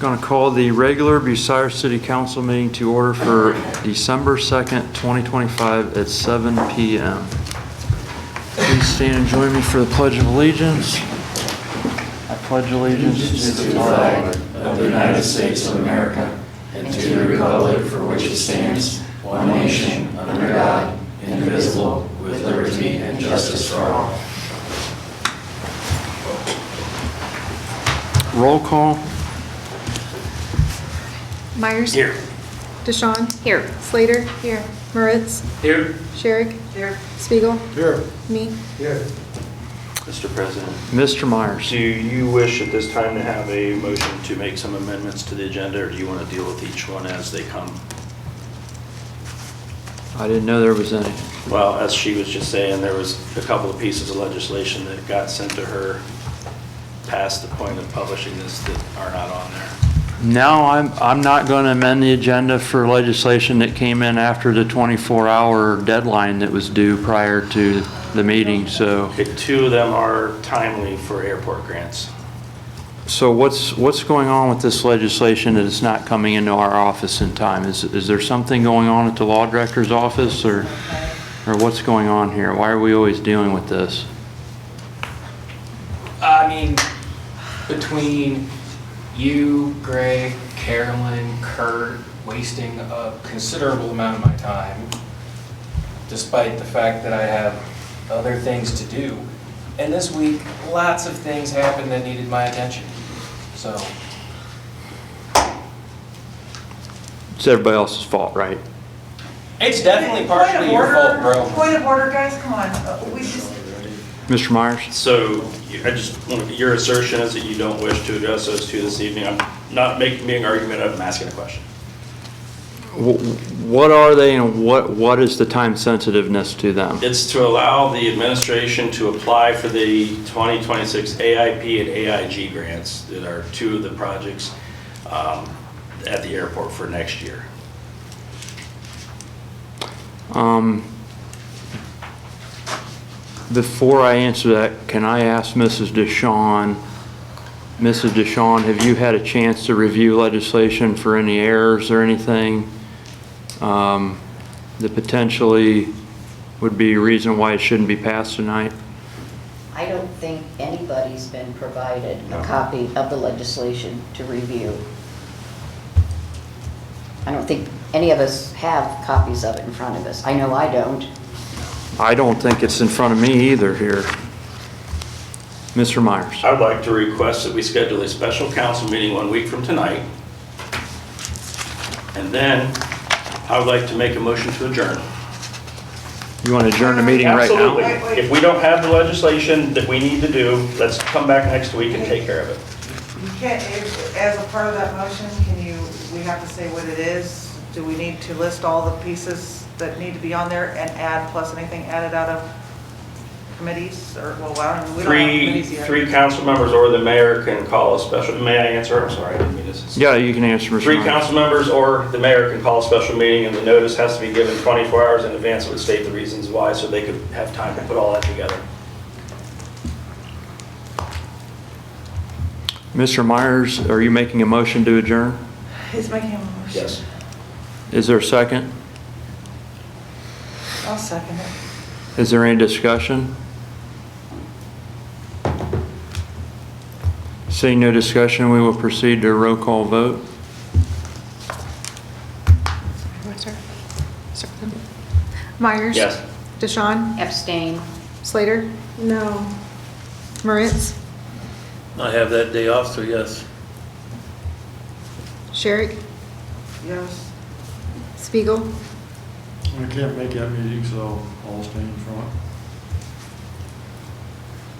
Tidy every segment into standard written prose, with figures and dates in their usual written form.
Going to call the regular Bucyrus City Council meeting to order for December 2nd, 2025 at 7 p.m. Please stand and join me for the Pledge of Allegiance. I pledge allegiance to the flag of the United States of America and to the republic for which it stands, one nation, under God, indivisible, with liberty and justice for all. Roll call. Myers. Here. Deshawn. Here. Slater. Here. Moritz. Here. Sherrick. Here. Spiegel. Here. Me. Here. Mr. President, Mr. Myers. do you wish at this time to have a motion to make some amendments to the agenda, or do you want to deal with each one as they come? I didn't know there was any. Well, as she was just saying, there was a couple of pieces of legislation that got sent to her past the point of publishing this that are not on there. No, I'm not going to amend the agenda for legislation that came in after the 24-hour deadline that was due prior to the meeting, so. Okay, two of them are timely for airport grants. So what's going on with this legislation that is not coming into our office in time? Is there something going on at the law director's office, or what's going on here? Why are we always dealing with this? I mean, between you, Greg, Carolyn, Kurt, wasting a considerable amount of my time, despite the fact that I have other things to do. And this week, lots of things happened that needed my attention. So, It's everybody else's fault, right? it's definitely partially your fault, bro. Point of order, guys, come on. We just, Mr. Myers? So I just want to, your assertion is that you don't wish to address those two this evening. I'm not making an argument, I'm asking a question. What are they, and what is the time sensitiveness to them? It's to allow the administration to apply for the 2026 AIP and AIG grants that are two of the projects at the airport for next year. Before I answer that, can I ask Mrs. Deshawn, have you had a chance to review legislation for any errors or anything that potentially would be a reason why it shouldn't be passed tonight? I don't think anybody's been provided a copy of the legislation to review. I don't think any of us have copies of it in front of us. I know I don't. I don't think it's in front of me either here. Mr. Myers. I would like to request that we schedule a special council meeting 1 week from tonight. And then I would like to make a motion to adjourn. You want to adjourn the meeting right now? Absolutely. If we don't have the legislation that we need to do, let's come back next week and take care of it. you can't, as a part of that motion, we have to say what it is? Do we need to list all the pieces that need to be on there and add, plus anything added out of committees, or, well, I don't know, we don't have committees yet. Three council members or the mayor can call a special, may I answer? I'm sorry, I didn't mean to. Yeah, you can answer, Mr. Three Myers. council members or the mayor can call a special meeting, and the notice has to be given 24 hours in advance. It would state the reasons why, so they could have time to put all that together. Mr. Myers, are you making a motion to adjourn? He's making a motion. Yes. Is there a second? I'll second it. Is there any discussion? Seeing no discussion, we will proceed to a roll call vote. Myers. Yes. Deshawn. Abstain. Slater. No. Moritz. I have that day off, so yes. Sherrick. Yes. Spiegel. I can't make that meeting, so I'll stand in front.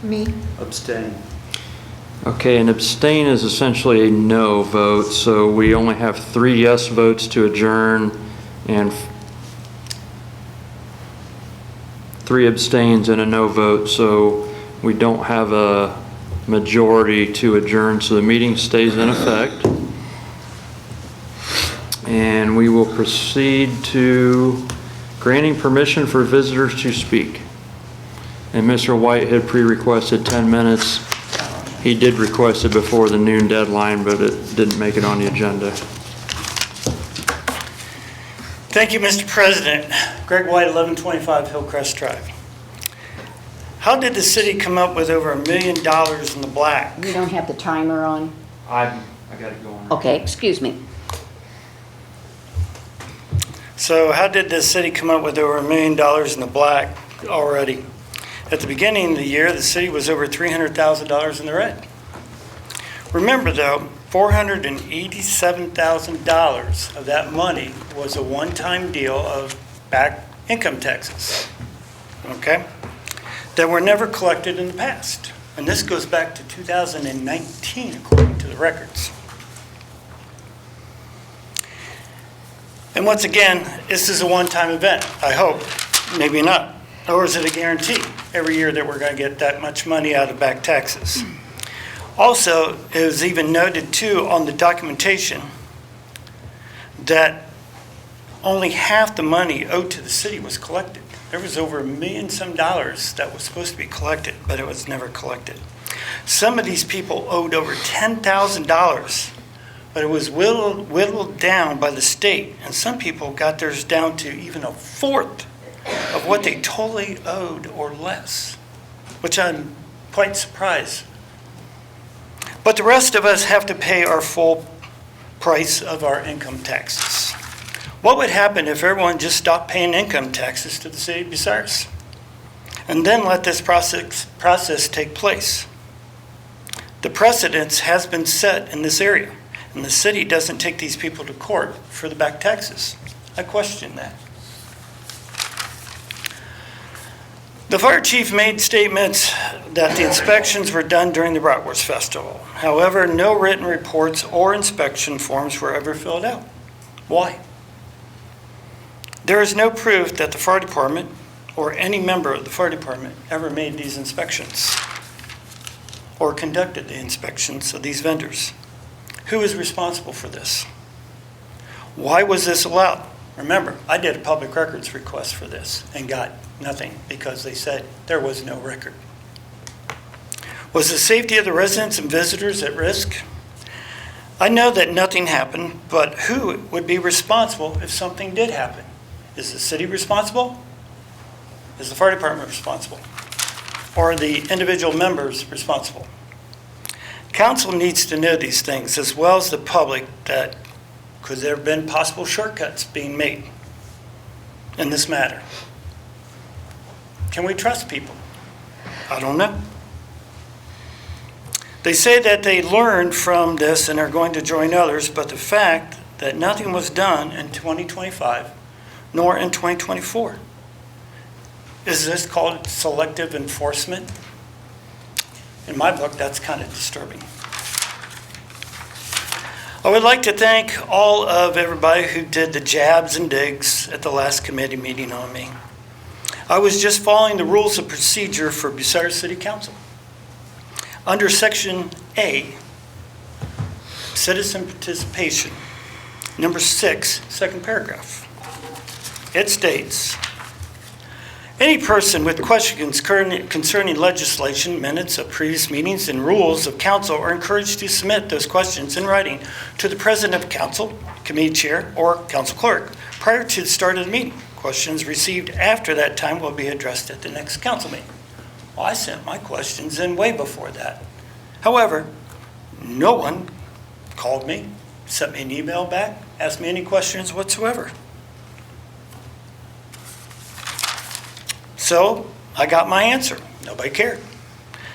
Me. Abstain. Okay, an abstain is essentially a no vote, so we only have 3 yes votes to adjourn and 3 abstains and a no vote, so we don't have a majority to adjourn, so the meeting stays in effect. And we will proceed to granting permission for visitors to speak. And Mr. White had pre-requested 10 minutes. He did request it before the noon deadline, but it didn't make it on the agenda. Thank you, Mr. President. Greg White, 1125 Hillcrest Drive. How did the city come up with over $1 million in the black? You don't have the timer on? I got it going. Okay, excuse me. So how did the city come up with over $1 million in the black already? At the beginning of the year, the city was over $300,000 in the red. Remember though, $487,000 of that money was a one-time deal of back income taxes, okay, that were never collected in the past. And this goes back to 2019, according to the records. And once again, this is a one-time event, I hope, maybe not. Or is it a guarantee every year that we're going to get that much money out of back taxes? Also, it was even noted too on the documentation that only half the money owed to the city was collected. There was over $1 million some dollars that was supposed to be collected, but it was never collected. Some of these people owed over $10,000, but it was whittled down by the state, and some people got theirs down to even a fourth of what they totally owed or less, which I'm quite surprised. But the rest of us have to pay our full price of our income taxes. What would happen if everyone just stopped paying income taxes to the city of Bucyrus and then let this process take place? The precedence has been set in this area, and the city doesn't take these people to court for the back taxes. I question that. The fire chief made statements that the inspections were done during the Bratwurst Festival. However, no written reports or inspection forms were ever filled out. Why? There is no proof that the fire department or any member of the fire department ever made these inspections or conducted the inspections of these vendors. Who is responsible for this? Why was this allowed? Remember, I did a public records request for this and got nothing because they said there was no record. Was the safety of the residents and visitors at risk? I know that nothing happened, but who would be responsible if something did happen? Is the city responsible? Is the fire department responsible? Or are the individual members responsible? Council needs to know these things as well as the public, that could there have been possible shortcuts being made in this matter? Can we trust people? I don't know. They say that they learned from this and are going to join others, but the fact that nothing was done in 2025 nor in 2024. Is this called selective enforcement? In my book, that's kind of disturbing. I would like to thank all of everybody who did the jabs and digs at the last committee meeting on me. I was just following the rules of procedure for Bucyrus City Council. Under Section A, Citizen Participation, number 6, second paragraph. It states, any person with questions concerning legislation, minutes of previous meetings, and rules of council are encouraged to submit those questions in writing to the president of council, committee chair, or council clerk prior to the start of the meeting. Questions received after that time will be addressed at the next council meeting. Well, I sent my questions in way before that. However, no one called me, sent me an email back, asked me any questions whatsoever. So I got my answer. Nobody cared.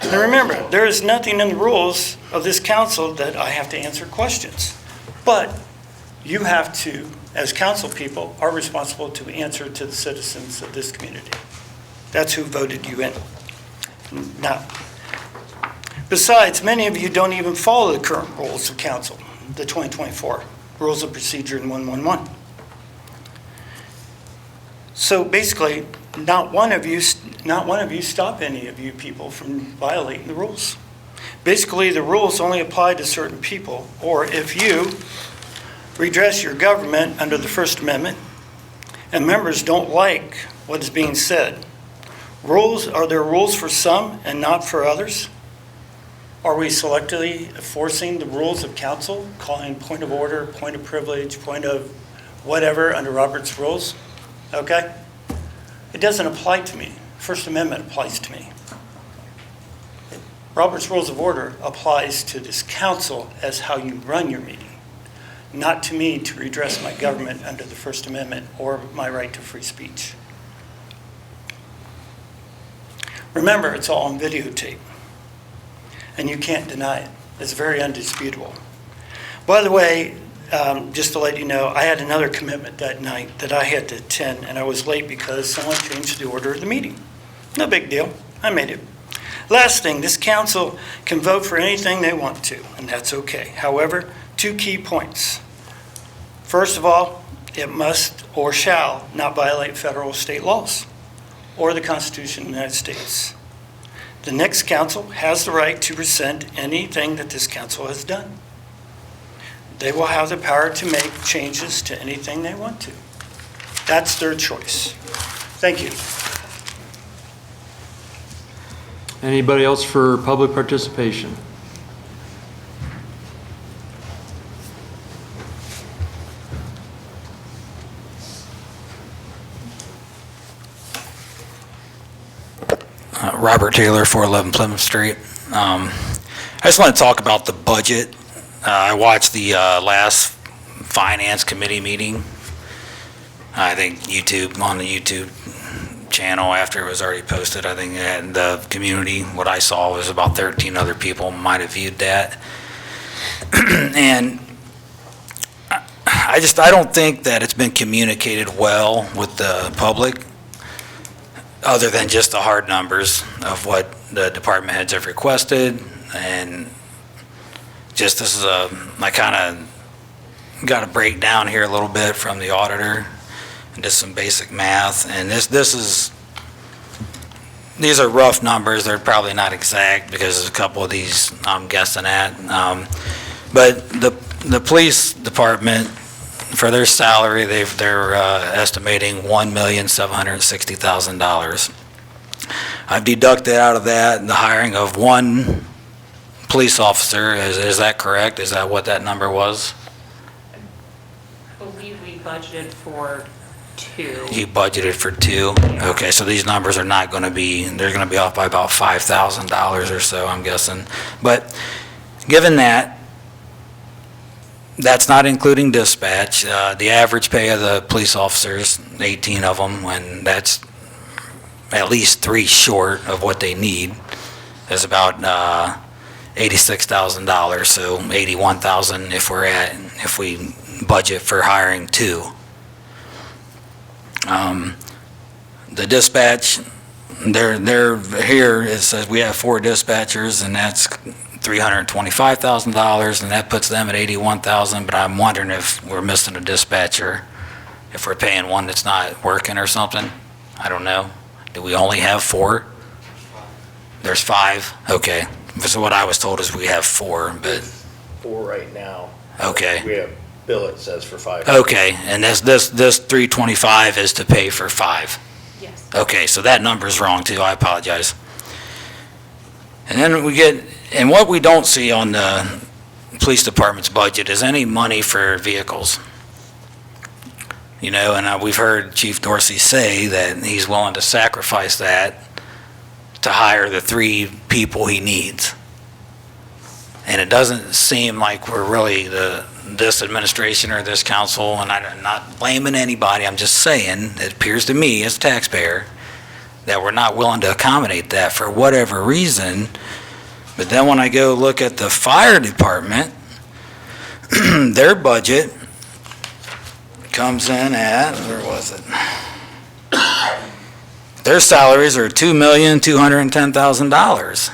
And remember, there is nothing in the rules of this council that I have to answer questions. But you have to, as council people, are responsible to answer to the citizens of this community. That's who voted you in. Now, besides, many of you don't even follow the current rules of council, the 2024 Rules of Procedure in 111. So basically, not one of you stop any of you people from violating the rules. Basically, the rules only apply to certain people, or if you redress your government under the First Amendment and members don't like what is being said. Are there rules for some and not for others? Are we selectively enforcing the rules of council, calling point of order, point of privilege, point of whatever under Robert's rules? Okay? It doesn't apply to me. First Amendment applies to me. Robert's Rules of Order applies to this council as how you run your meeting, not to me to redress my government under the First Amendment or my right to free speech. Remember, it's all on videotape, and you can't deny it. It's very undisputable. By the way, just to let you know, I had another commitment that night that I had to attend, and I was late because someone changed the order of the meeting. No big deal. I made it. Last thing, this council can vote for anything they want to, and that's okay. However, 2 key points. First of all, it must or shall not violate federal or state laws or the Constitution of the United States. The next council has the right to rescind anything that this council has done. They will have the power to make changes to anything they want to. That's their choice. Thank you. Anybody else for public participation? Robert Taylor, 411 Plymouth Street. I just want to talk about the budget. I watched the last Finance Committee meeting. I think on the YouTube channel after it was already posted. I think in the community, what I saw was about 13 other people might have viewed that. And I don't think that it's been communicated well with the public, other than just the hard numbers of what the department heads have requested. And just this is I kind of got a breakdown here a little bit from the auditor and just some basic math. And these are rough numbers. They're probably not exact because there's a couple of these I'm guessing at. But the police department, for their salary, they're estimating $1,760,000. I've deducted out of that the hiring of 1 police officer. Is that correct? Is that what that number was? I believe we budgeted for 2. You budgeted for 2? Yeah. Okay, so these numbers are not going to be, they're going to be off by about $5,000 or so, I'm guessing. But given that, that's not including dispatch. The average pay of the police officers, 18 of them, and that's at least 3 short of what they need, is about $86,000, so $81,000 if we budget for hiring 2. The dispatch, they're here, it says we have 4 dispatchers, and that's $325,000, and that puts them at $81,000, but I'm wondering if we're missing a dispatcher, if we're paying one that's not working or something. I don't know. Do we only have 4? There's 5? Okay. So what I was told is we have 4, but, 4 right now. okay. We have bill it says for 5. Okay, and this 325 is to pay for 5? Yes. Okay, so that number's wrong too, I apologize. And then and what we don't see on the police department's budget is any money for vehicles. You know, and we've heard Chief Dorsey say that he's willing to sacrifice that to hire the 3 people he needs. And it doesn't seem like we're really this administration or this council, and I'm not blaming anybody, I'm just saying, it appears to me as a taxpayer that we're not willing to accommodate that for whatever reason. But then when I go look at the fire department, their budget comes in at, where was it? Their salaries are $2,210,000.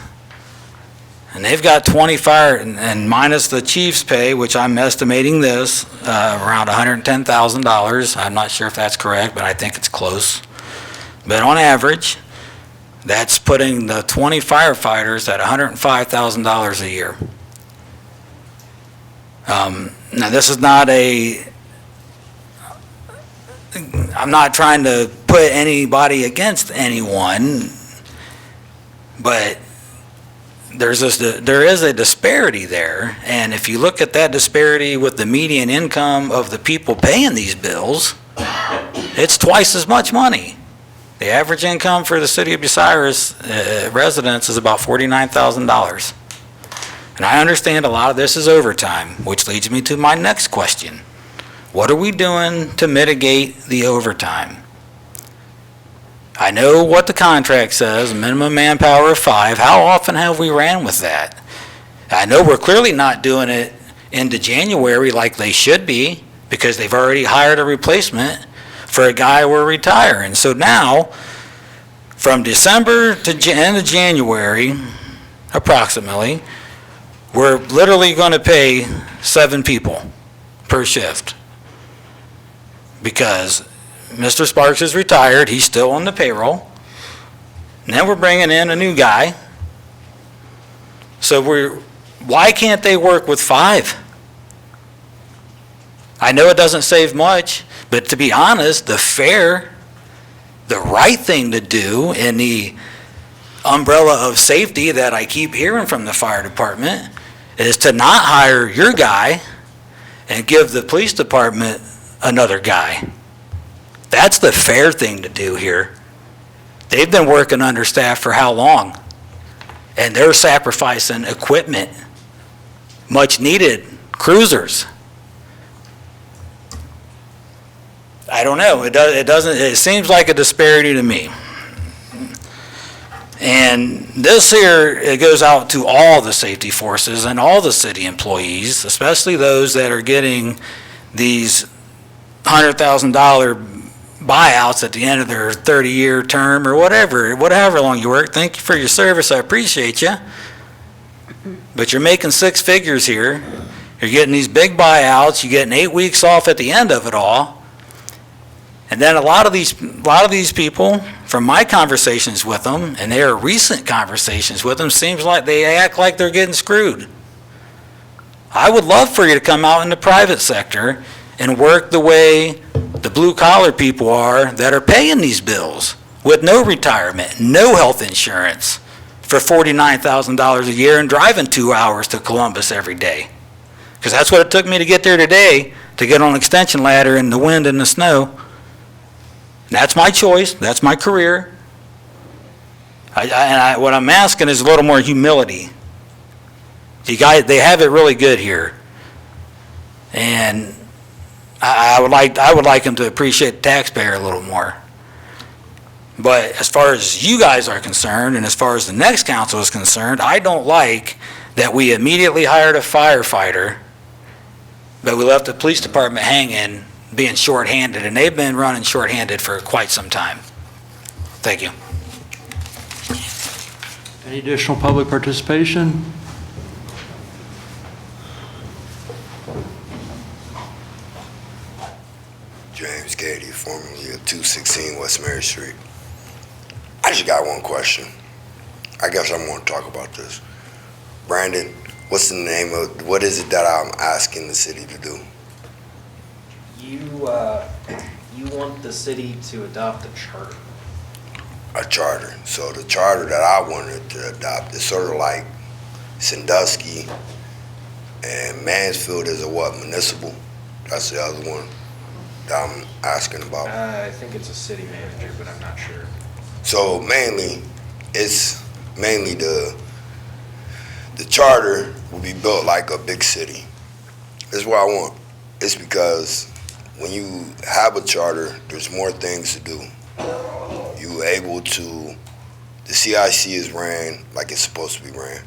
And they've got 20 fire, and minus the chief's pay, which I'm estimating this, around $110,000. I'm not sure if that's correct, but I think it's close. But on average, that's putting the 20 firefighters at $105,000 a year. Now, this is not I'm not trying to put anybody against anyone, but there is a disparity there, and if you look at that disparity with the median income of the people paying these bills, it's twice as much money. The average income for the city of Bucyrus residents is about $49,000. And I understand a lot of this is overtime, which leads me to my next question. What are we doing to mitigate the overtime? I know what the contract says, minimum manpower of 5. How often have we ran with that? I know we're clearly not doing it into January like they should be, because they've already hired a replacement for a guy we're retiring. So now, from December to end of January, approximately, we're literally going to pay 7 people per shift, because Mr. Sparks is retired, he's still on the payroll. And then we're bringing in a new guy. So why can't they work with 5? I know it doesn't save much, but to be honest, the right thing to do in the umbrella of safety that I keep hearing from the fire department is to not hire your guy and give the police department another guy. That's the fair thing to do here. They've been working understaffed for how long? And they're sacrificing equipment, much needed cruisers. I don't know. It seems like a disparity to me. And this here, it goes out to all the safety forces and all the city employees, especially those that are getting these $100,000 buyouts at the end of their 30-year term or whatever long you work. Thank you for your service. I appreciate you. But you're making 6 figures here. You're getting these big buyouts. You're getting 8 weeks off at the end of it all. And then a lot of these people, from my conversations with them, and their recent conversations with them, seems like they act like they're getting screwed. I would love for you to come out in the private sector and work the way the blue-collar people are that are paying these bills with no retirement, no health insurance, for $49,000 a year and driving 2 hours to Columbus every day. Because that's what it took me to get there today, to get on an extension ladder in the wind and the snow. That's my choice. That's my career. What I'm asking is a little more humility. You guys, they have it really good here, and I would like them to appreciate the taxpayer a little more. But as far as you guys are concerned, and as far as the next council is concerned, I don't like that we immediately hired a firefighter, but we left the police department hanging, being shorthanded, and they've been running shorthanded for quite some time. Thank you. Any additional public participation? James Cady, formerly of 216 West Mary Street. I just got one question. I guess I'm going to talk about this. Brandon, what's the name of, what is it that I'm asking the city to do? You want the city to adopt a charter. A charter. So the charter that I wanted to adopt is sort of like Sandusky, and Mansfield is a what, municipal? That's the other one that I'm asking about. I think it's a city manager, but I'm not sure. So it's mainly the charter will be built like a big city. This is what I want. It's because when you have a charter, there's more things to do. You able to, the CIC is ran like it's supposed to be ran.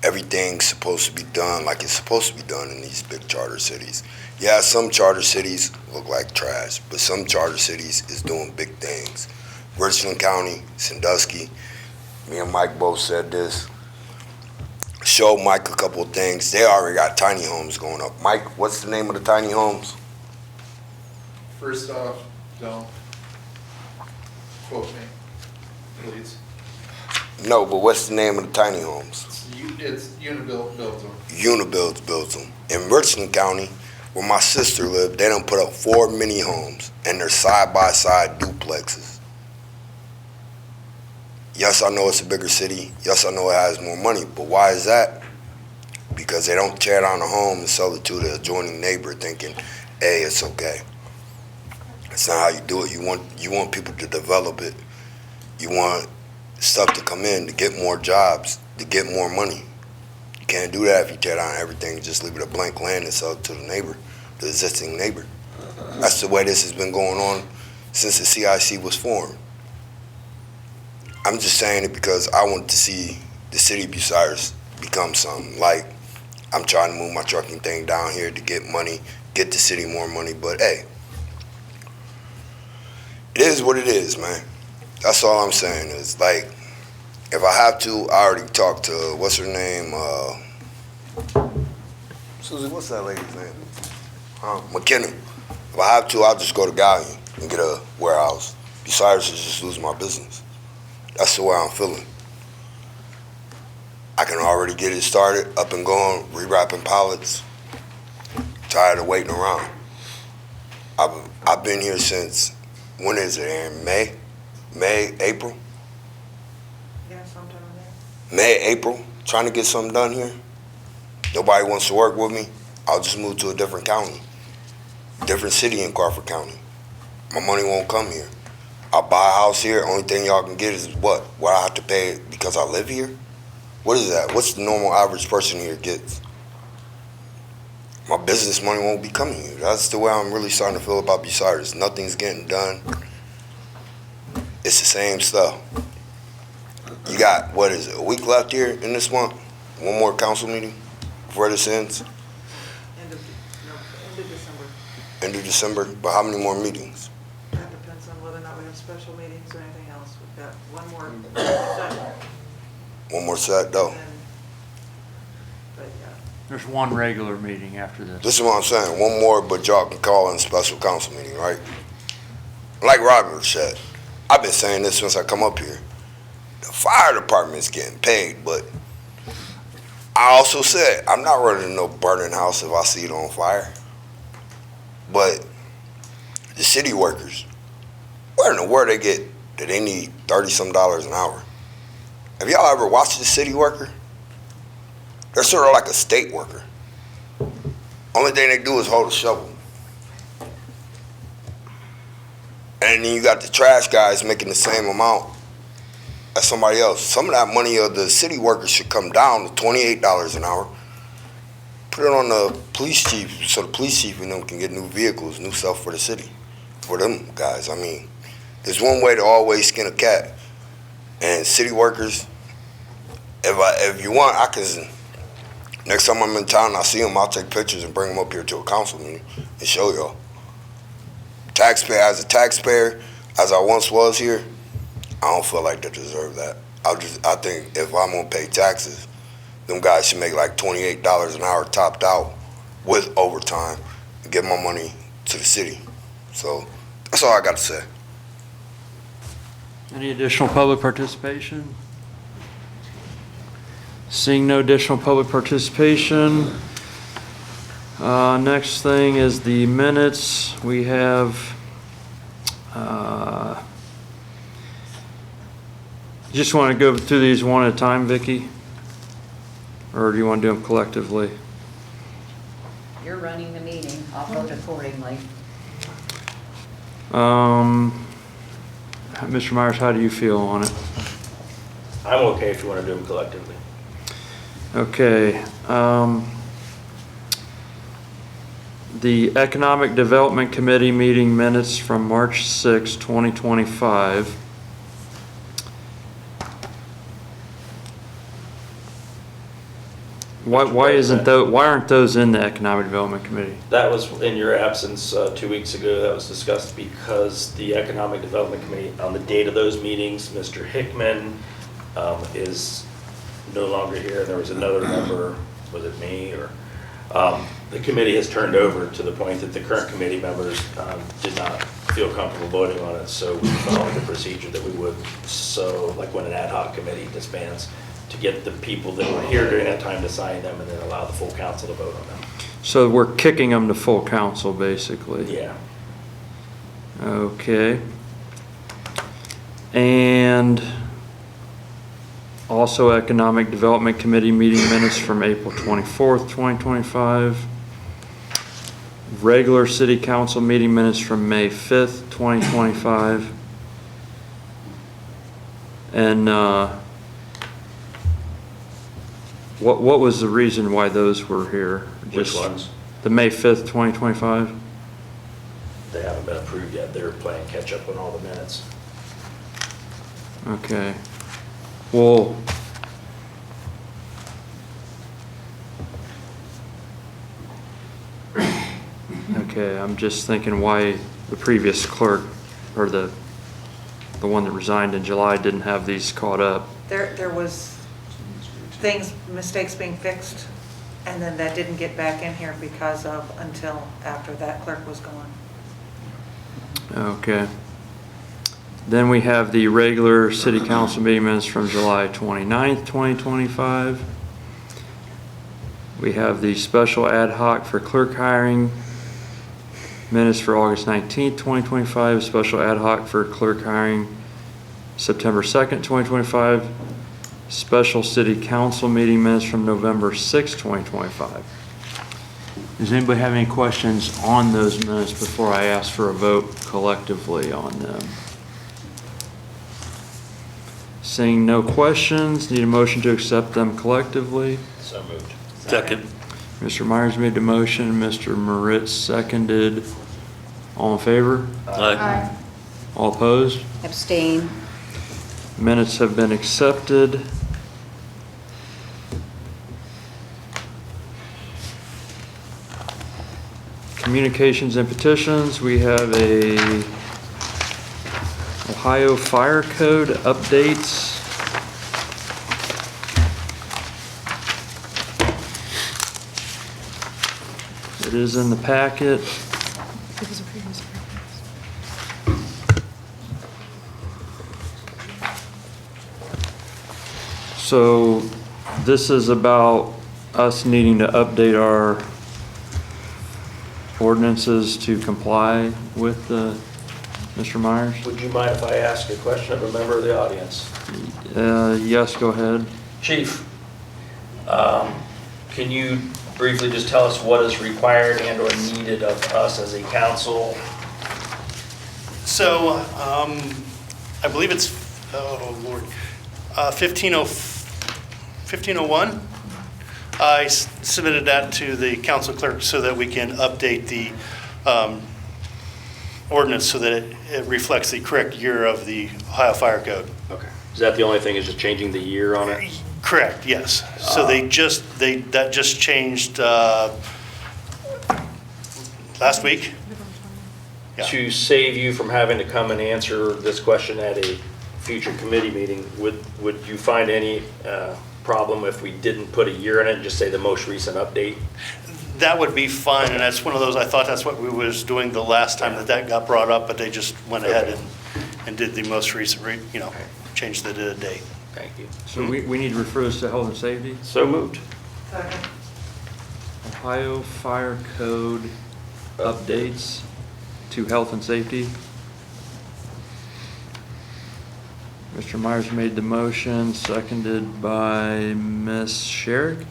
Everything's supposed to be done like it's supposed to be done in these big charter cities. Yeah, some charter cities look like trash, but some charter cities is doing big things. Richland County, Sandusky, me and Mike both said this. Show Mike a couple of things. They already got tiny homes going up. Mike, what's the name of the tiny homes? First off, don't quote me, please. No, but what's the name of the tiny homes? It's Unibuild builds them. Unibuild builds them. In Richland County, where my sister lived, they done put up 4 mini homes, and they're side-by-side duplexes. Yes, I know it's a bigger city. Yes, I know it has more money. But why is that? Because they don't tear down a home and sell it to the adjoining neighbor thinking, hey, it's okay. That's not how you do it. You want people to develop it. You want stuff to come in to get more jobs, to get more money. You can't do that if you tear down everything and just leave it a blank land and sell it to the neighbor, the existing neighbor. That's the way this has been going on since the CIC was formed. I'm just saying it because I want to see the city of Bucyrus become something. Like, I'm trying to move my trucking thing down here to get money, get the city more money, but hey, it is what it is, man. That's all I'm saying is, like, if I have to, I already talked to, what's her name? Susie, what's that lady's name? McKinnon. If I have to, I'll just go to Gallion and get a warehouse. Bucyrus is just losing my business. That's the way I'm feeling. I can already get it started, up and going, rewrapping pallets. Tired of waiting around. I've been here since, when is it, Aaron? May, April? Yeah, sometime in there. May, April, trying to get something done here. Nobody wants to work with me. I'll just move to a different county, different city in Crawford County. My money won't come here. I'll buy a house here. Only thing y'all can get is what? What I have to pay because I live here? What is that? What's the normal average person here gets? My business money won't be coming here. That's the way I'm really starting to feel about Bucyrus. Nothing's getting done. It's the same stuff. You got, what is it, a week left here in this month? One more council meeting before this ends? End of December. End of December, but how many more meetings? That depends on whether or not we have special meetings or anything else. We've got one more set. One more set, though. But yeah. There's one regular meeting after this. This is what I'm saying. One more, but y'all can call in a special council meeting, right? Like Robert said, I've been saying this since I come up here. The fire department's getting paid, but I also said I'm not running no burning house if I see it on fire. But the city workers, where in the world they get that they need $30-some an hour? Have y'all ever watched a city worker? They're sort of like a state worker. Only thing they do is hold a shovel. And then you got the trash guys making the same amount as somebody else. Some of that money of the city workers should come down to $28 an hour. Put it on the police chief so the police chief and them can get new vehicles, new stuff for the city, for them guys. I mean, there's one way to always skin a cat. And city workers, if you want, I can, next time I'm in town and I see them, I'll take pictures and bring them up here to a council meeting and show y'all. Taxpayer, as a taxpayer, as I once was here, I don't feel like they deserve that. I think if I'm gonna pay taxes, them guys should make like $28 an hour topped out with overtime and give my money to the city. So that's all I got to say. Any additional public participation? Seeing no additional public participation. Next thing is the minutes. We have, just want to go through these one at a time, Vicki? Or do you want to do them collectively? You're running the meeting. I'll vote accordingly. Mr. Myers, how do you feel on it? I'm okay if you want to do them collectively. Okay. The Economic Development Committee meeting minutes from March 6, 2025. Why aren't those in the Economic Development Committee? That was in your absence 2 weeks ago. That was discussed because the Economic Development Committee, on the date of those meetings, Mr. Hickman is no longer here. There was another member, was it me or? The committee has turned over to the point that the current committee members did not feel comfortable voting on it, so we followed the procedure that we would, so like when an ad hoc committee disbands, to get the people that were here during that time to sign them and then allow the full council to vote on them. So we're kicking them to full council, basically? Yeah. Okay. And Also, Economic Development Committee meeting minutes from April 24th, 2025. Regular City Council meeting minutes from May 5th, 2025. And what was the reason why those were here? Which ones? The May 5th, 2025? They haven't been approved yet. They're playing catch up on all the minutes. Okay. Well, okay, I'm just thinking why the previous clerk, or the one that resigned in July, didn't have these caught up. There was mistakes being fixed, and then that didn't get back in here because of, until after that clerk was gone. Okay. Then we have the regular city council meeting minutes from July 29th, 2025. We have the special ad hoc for clerk hiring minutes for August 19th, 2025. Special ad hoc for clerk hiring September 2nd, 2025. Special city council meeting minutes from November 6th, 2025. Does anybody have any questions on those minutes before I ask for a vote collectively on them? Seeing no questions, need a motion to accept them collectively. So moved. Second. Mr. Myers made the motion, Mr. Moritz seconded. All in favor? Aye. All opposed? Abstain. Minutes have been accepted. Communications and petitions, we have a Ohio Fire Code updates. It is in the packet. So this is about us needing to update our ordinances to comply with Mr. Myers? Would you mind if I ask a question of a member of the audience? Yes, go ahead. Chief, can you briefly just tell us what is required and or needed of us as a council? So, I believe it's, oh Lord, 1501. I submitted that to the council clerk so that we can update the ordinance so that it reflects the correct year of the Ohio Fire Code. Okay. Is that the only thing, is just changing the year on it? Correct, yes. So that just changed last week. Yeah. To save you from having to come and answer this question at a future committee meeting, would you find any problem if we didn't put a year in it and just say the most recent update? That would be fine, and that's one of those, I thought that's what we was doing the last time that got brought up, but they just went ahead and did the most recent, changed the date. Thank you. So we need to refer this to health and safety? So moved. Second. Ohio Fire Code updates to health and safety. Mr. Myers made the motion, seconded by Ms. Sherrick.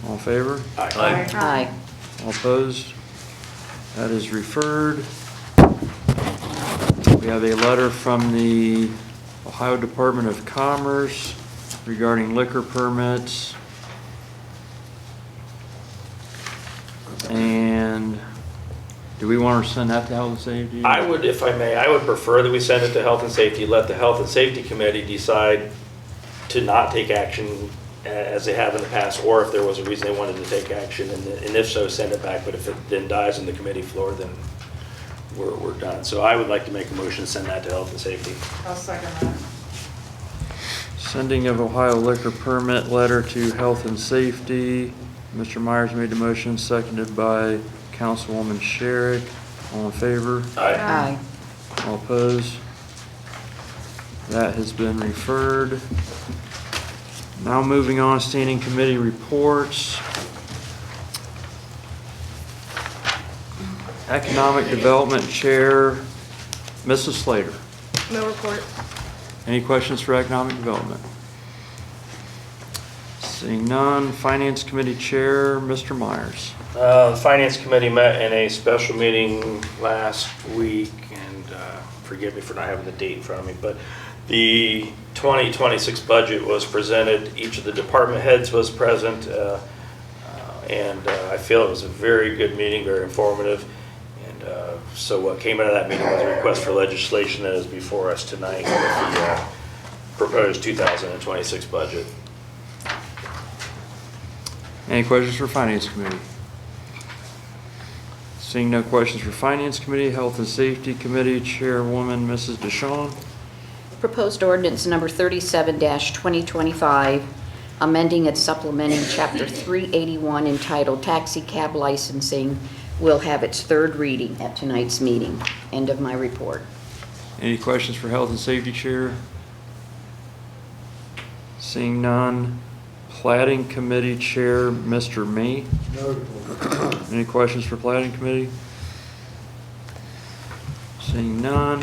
All in favor? Aye. Aye. All opposed? That is referred. We have a letter from the Ohio Department of Commerce regarding liquor permits. And do we want to send that to Health and Safety? I would, if I may, I would prefer that we send it to Health and Safety, let the Health and Safety Committee decide to not take action as they have in the past, or if there was a reason they wanted to take action, and if so, send it back. But if it then dies on the committee floor, then we're done. So I would like to make a motion to send that to Health and Safety. I'll second that. Sending of Ohio liquor permit letter to Health and Safety. Mr. Myers made the motion, seconded by Councilwoman Sherrick. All in favor? Aye. All opposed? That has been referred. Now moving on, standing committee reports. Economic Development Chair, Mrs. Slater, No report. any questions for economic development? Seeing none, Finance Committee Chair, Mr. Myers. The Finance Committee met in a special meeting last week, and forgive me for not having the date in front of me, but the 2026 budget was presented. Each of the department heads was present, and I feel it was a very good meeting, very informative. And so what came out of that meeting was a request for legislation that is before us tonight with the proposed 2026 budget. Any questions for Finance Committee? Seeing no questions for Finance Committee, Health and Safety Committee Chairwoman, Mrs. DeShawn. Proposed ordinance number 37-2025, amending and supplementing Chapter 381 entitled Taxi Cab Licensing, will have its third reading at tonight's meeting. End of my report. Any questions for Health and Safety Chair? Seeing none, Plating Committee Chair, Mr. May. No report. Any questions for Plating Committee? Seeing none,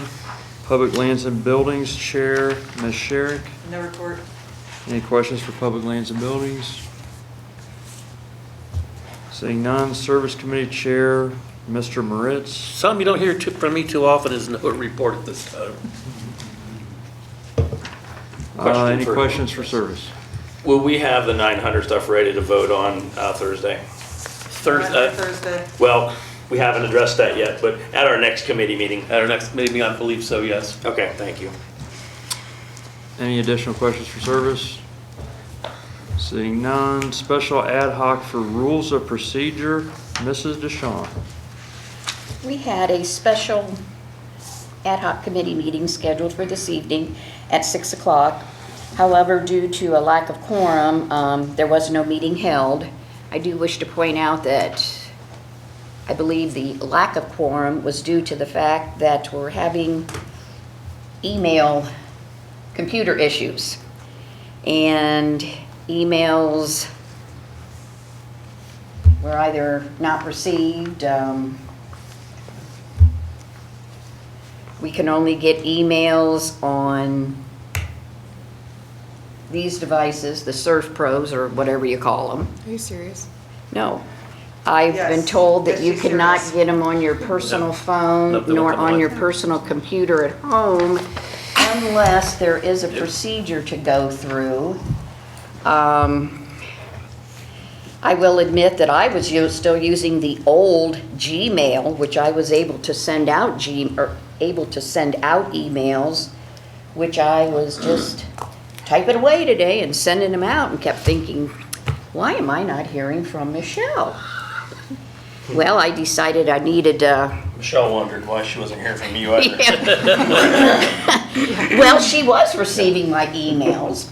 Public Lands and Buildings Chair, Ms. Sherrick. No report. Any questions for Public Lands and Buildings? Seeing none, Service Committee Chair, Mr. Moritz. Something you don't hear from me too often is no report at this time. Any questions for Service? Will we have the 900 stuff ready to vote on Thursday? Thursday. Well, we haven't addressed that yet, but at our next committee meeting. At our next committee meeting, I believe so, yes. Okay, thank you. Any additional questions for Service? Seeing none, Special Ad Hoc for Rules of Procedure, Mrs. DeShawn. We had a special ad hoc committee meeting scheduled for this evening at 6 o'clock. However, due to a lack of quorum, there was no meeting held. I do wish to point out that I believe the lack of quorum was due to the fact that we're having email computer issues. And emails were either not received. We can only get emails on these devices, the Surf Pros or whatever you call them. Are you serious? No. I've been Yes. told that Yes, you she's cannot serious. get them on your personal phone Nothing nor will come on on. your personal computer at home unless there is a procedure to go through. I will admit that I was still using the old Gmail, which I was able to send out emails, which I was just typing away today and sending them out and kept thinking, why am I not hearing from Michelle? Well, I decided I needed, Michelle wondered why she wasn't hearing from you either. well, she was receiving my emails.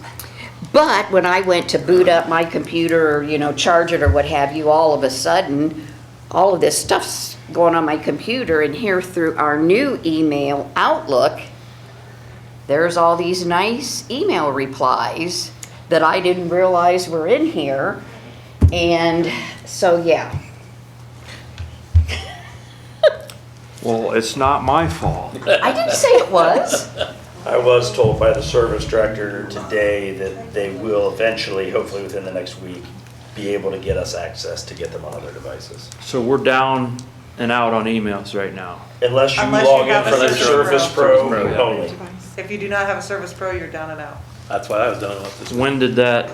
But when I went to boot up my computer or, charge it or what have you, all of a sudden, all of this stuff's going on my computer, and here through our new email Outlook, there's all these nice email replies that I didn't realize were in here. And so, yeah. Well, it's not my fault. I didn't say it was. I was told by the service director today that they will eventually, hopefully within the next week, be able to get us access to get them on other devices. So we're down and out on emails right now. Unless you Unless you log in have a from the Surface Surface Pro. Pro Surface Pro, yeah. only. If you do not have a Service Pro, you're down and out. That's why I was done with this When did that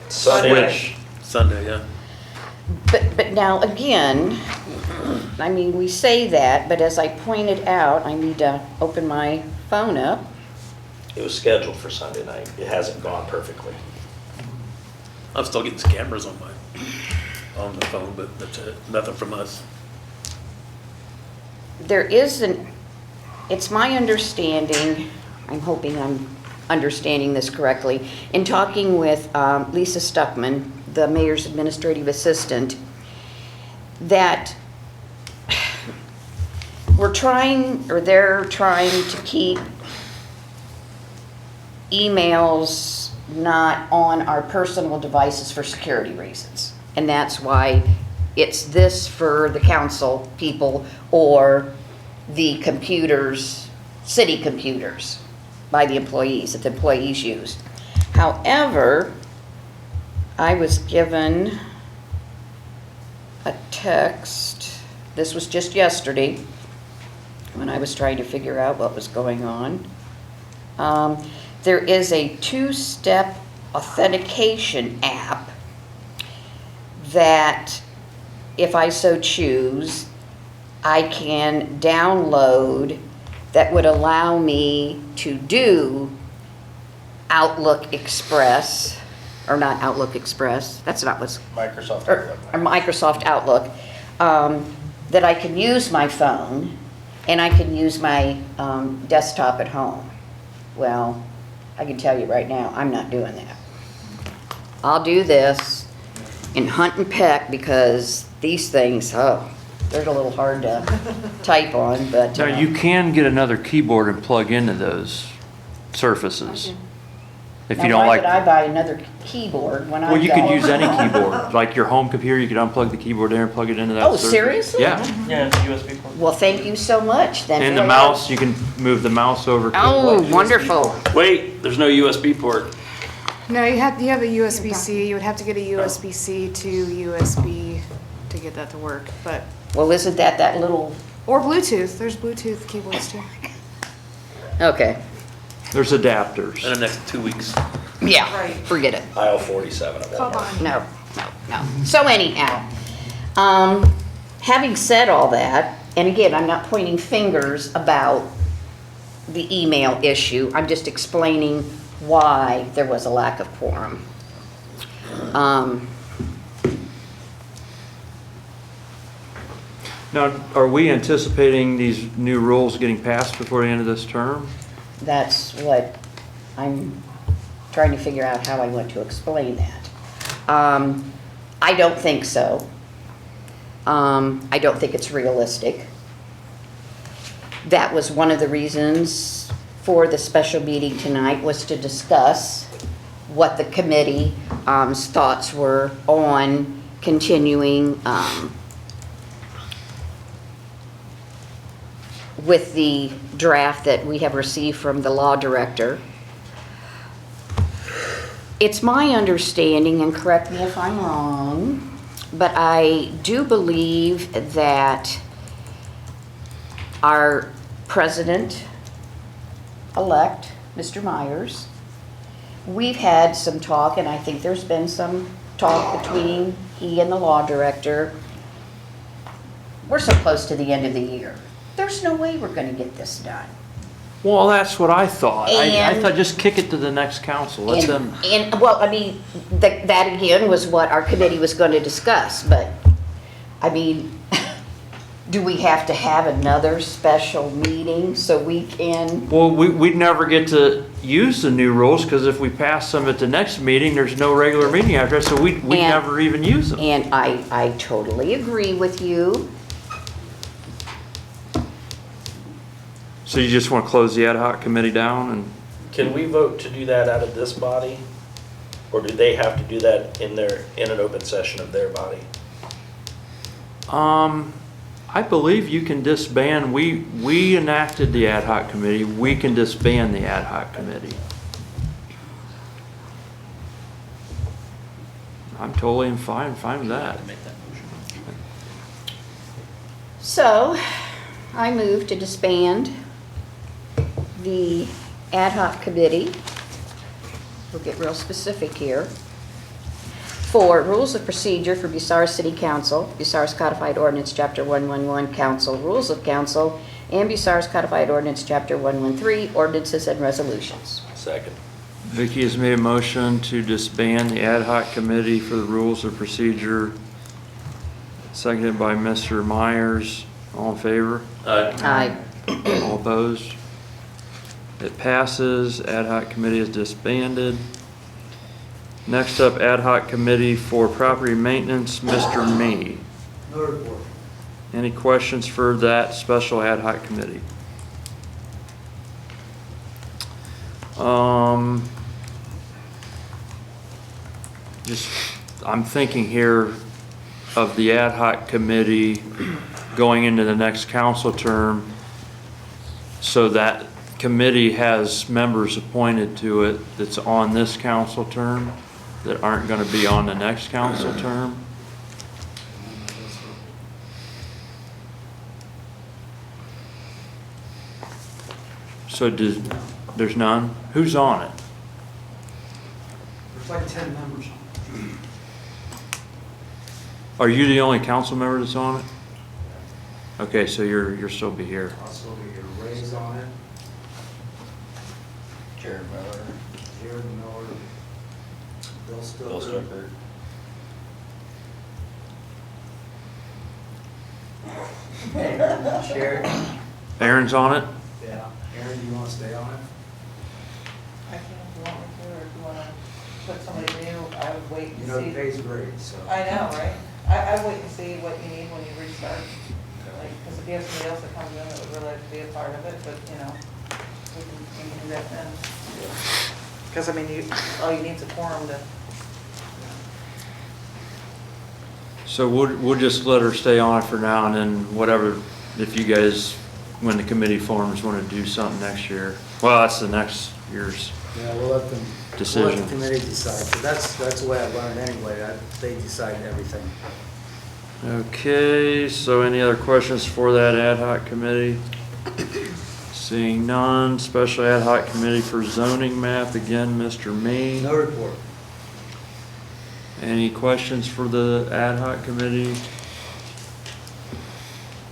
Sunday night. switch? Sunday, yeah. But now, again, I mean, we say that, but as I pointed out, I need to open my phone up. It was scheduled for Sunday night. It hasn't gone perfectly. I'm still getting scammers on the phone, but that's it. Nothing from us. There it's my understanding, I'm hoping I'm understanding this correctly, in talking with Lisa Stuckman, the mayor's administrative assistant, that they're trying to keep emails not on our personal devices for security reasons. And that's why it's this for the council people or the computers city computers by the employees, that the employees used. However, I was given a text, this was just yesterday, when I was trying to figure out what was going on. There is a two-step authentication app that, if I so choose, I can download that would allow me to do Outlook Express, or not Outlook Express, that's not what's, Microsoft or Outlook. Microsoft Outlook, that I can use my phone and I can use my desktop at home. Well, I can tell you right now, I'm not doing that. I'll do this and hunt and peck because these things, oh, they're a little hard to type on, but. Now, you can get another keyboard and plug into those surfaces. If you don't like. Now, why would I buy another keyboard when I Well, you could go- use any keyboard, like your home computer, you could unplug the keyboard there and plug it into that. Oh, surface. seriously? Yeah. Yeah, it's a USB port. Well, thank you so much then. And the mouse, you can move the mouse over. Oh, wonderful. Wait, there's no USB port. No, you have a USB-C. You would have to get a USB-C to USB to get that to work, but, Well, isn't that little, or Bluetooth. There's Bluetooth keyboards too. okay, There's adapters. In the next 2 weeks. yeah, Right. forget it. Aisle 47 at Come Walmart. on. No. So anyhow, having said all that, and again, I'm not pointing fingers about the email issue, I'm just explaining why there was a lack of quorum. Now, are we anticipating these new rules getting passed before the end of this term? That's what I'm trying to figure out how I want to explain that. I don't think so. I don't think it's realistic. That was one of the reasons for the special meeting tonight, was to discuss what the committee's thoughts were on continuing with the draft that we have received from the law director. It's my understanding, and correct me if I'm wrong, but I do believe that our president-elect, Mr. Myers, we've had some talk, and I think there's been some talk between he and the law director. We're so close to the end of the year. There's no way we're gonna get this done. Well, that's what I thought. I And- thought just kick it to the next council. Let them. And, well, I mean, that again was what our committee was gonna discuss, but, I mean, do we have to have another special meeting so we can? Well, we'd never get to use the new rules, because if we pass them at the next meeting, there's no regular meeting after, so we'd And- never even use them. And I totally agree with you. So you just want to close the ad hoc committee down and? Can we vote to do that out of this body? Or do they have to do that in an open session of their body? I believe you can disband, we enacted the ad hoc committee, we can disband the ad hoc committee. I'm totally fine with that. So, I move to disband the ad hoc committee. We'll get real specific here. For rules of procedure for Bucyrus City Council, Bucyrus Codified Ordinance Chapter 111 Council, Rules of Council, and Bucyrus Codified Ordinance Chapter 113 Ordinances and Resolutions. Second. Vicky has made a motion to disband the ad hoc committee for the rules of procedure, seconded by Mr. Myers. All in favor? Aye. All opposed? It passes. Ad hoc committee is disbanded. Next up, ad hoc committee for property maintenance, Mr. Mee. No report. Any questions for that special ad hoc committee? I'm thinking here of the ad hoc committee going into the next council term, so that committee has members appointed to it that's on this council term that aren't going to be on the next council term. So there's none? Who's on it? There's like 10 members. Are you the only council member that's on it? Okay, so you'll still be here. I'll still be here. Ray's on it. Jared Miller. Jared Miller. Bill Bill Stoker. Stoker. Jared. Aaron's on it? Yeah. Aaron, do you want to stay on it? I can, if you want me to, or if you want to put somebody new, I would wait and You see. know, the pay's great, so. I know, right? I'd wait and see what you need when you restart. Like, because if you have somebody else that comes in that would really like to be a part of it, but, you know, we can do that then. Because, I mean, all you need is a quorum to. So we'll just let her stay on it for now, and then whatever, if you guys, when the committee forms, want to do something next year. Well, that's the next year's Yeah, we'll let them, decision. we'll let the committee decide, but that's the way I learned anyway, they decide everything. Okay, so any other questions for that ad hoc committee? Seeing none, special ad hoc committee for zoning map, again, Mr. Mean. No report. Any questions for the ad hoc committee?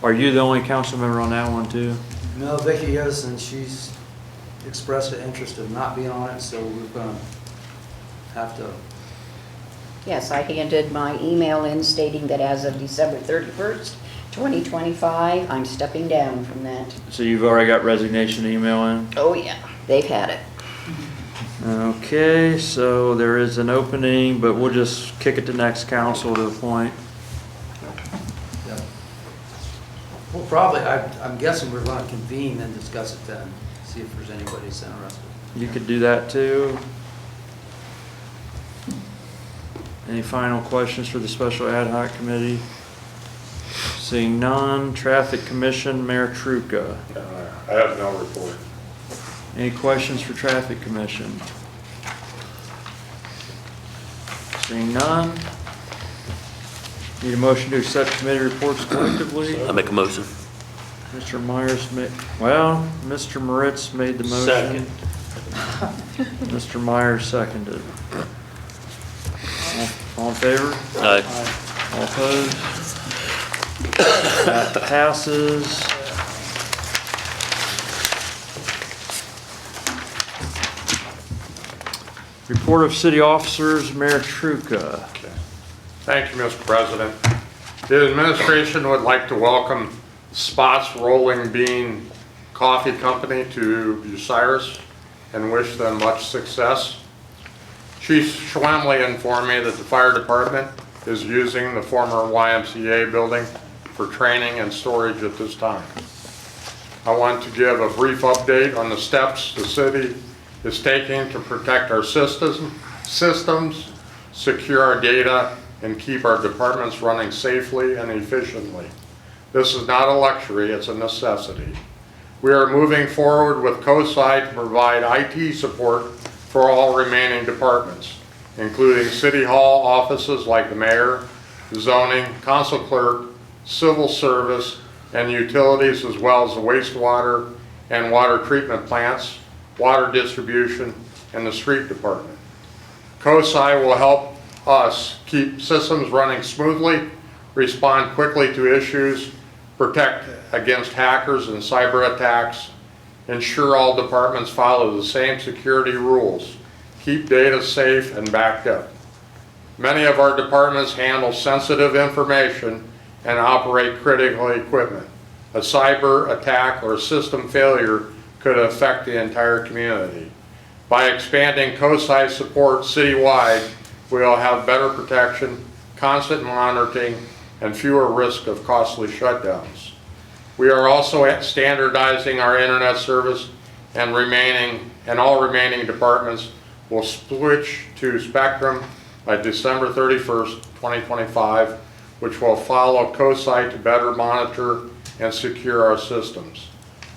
Are you the only council member on that one too? No, Vicki is, and she's expressed an interest in not being on it, so we're gonna have to. Yes, I handed my email in stating that as of December 31st, 2025, I'm stepping down from that. So you've already got resignation email in? Oh, yeah, they've had it. Okay, so there is an opening, but we'll just kick it to next council to appoint. Yep. Well, probably, I'm guessing we're gonna convene and discuss it then, see if there's anybody that's interested. You could do that too. Any final questions for the special ad hoc committee? Seeing none, traffic commission, Mayor Truca. I have no report. Any questions for traffic commission? Seeing none. Need a motion to accept committee reports collectively? I make a motion. Mr. Myers made, well, Mr. Moritz made the motion. Second. Mr. Myers seconded. All in favor? Aye. All opposed? That passes. Report of city officers, Mayor Truca. Thank you, Mr. President. The administration would like to welcome Spots Rolling Bean Coffee Company to Bucyrus and wish them much success. Chief Schwemley informed me that the fire department is using the former YMCA building for training and storage at this time. I want to give a brief update on the steps the city is taking to protect our systems, secure our data, and keep our departments running safely and efficiently. This is not a luxury, it's a necessity. We are moving forward with COSI to provide IT support for all remaining departments, including City Hall offices like the mayor, zoning, council clerk, civil service, and utilities, as well as the wastewater and water treatment plants, water distribution, and the street department. COSI will help us keep systems running smoothly, respond quickly to issues, protect against hackers and cyber attacks, ensure all departments follow the same security rules, keep data safe and backed up. Many of our departments handle sensitive information and operate critical equipment. A cyber attack or system failure could affect the entire community. By expanding COSI support citywide, we will have better protection, constant monitoring, and fewer risk of costly shutdowns. We are also standardizing our internet service, and all remaining departments will switch to Spectrum by December 31st, 2025, which will follow COSI to better monitor and secure our systems.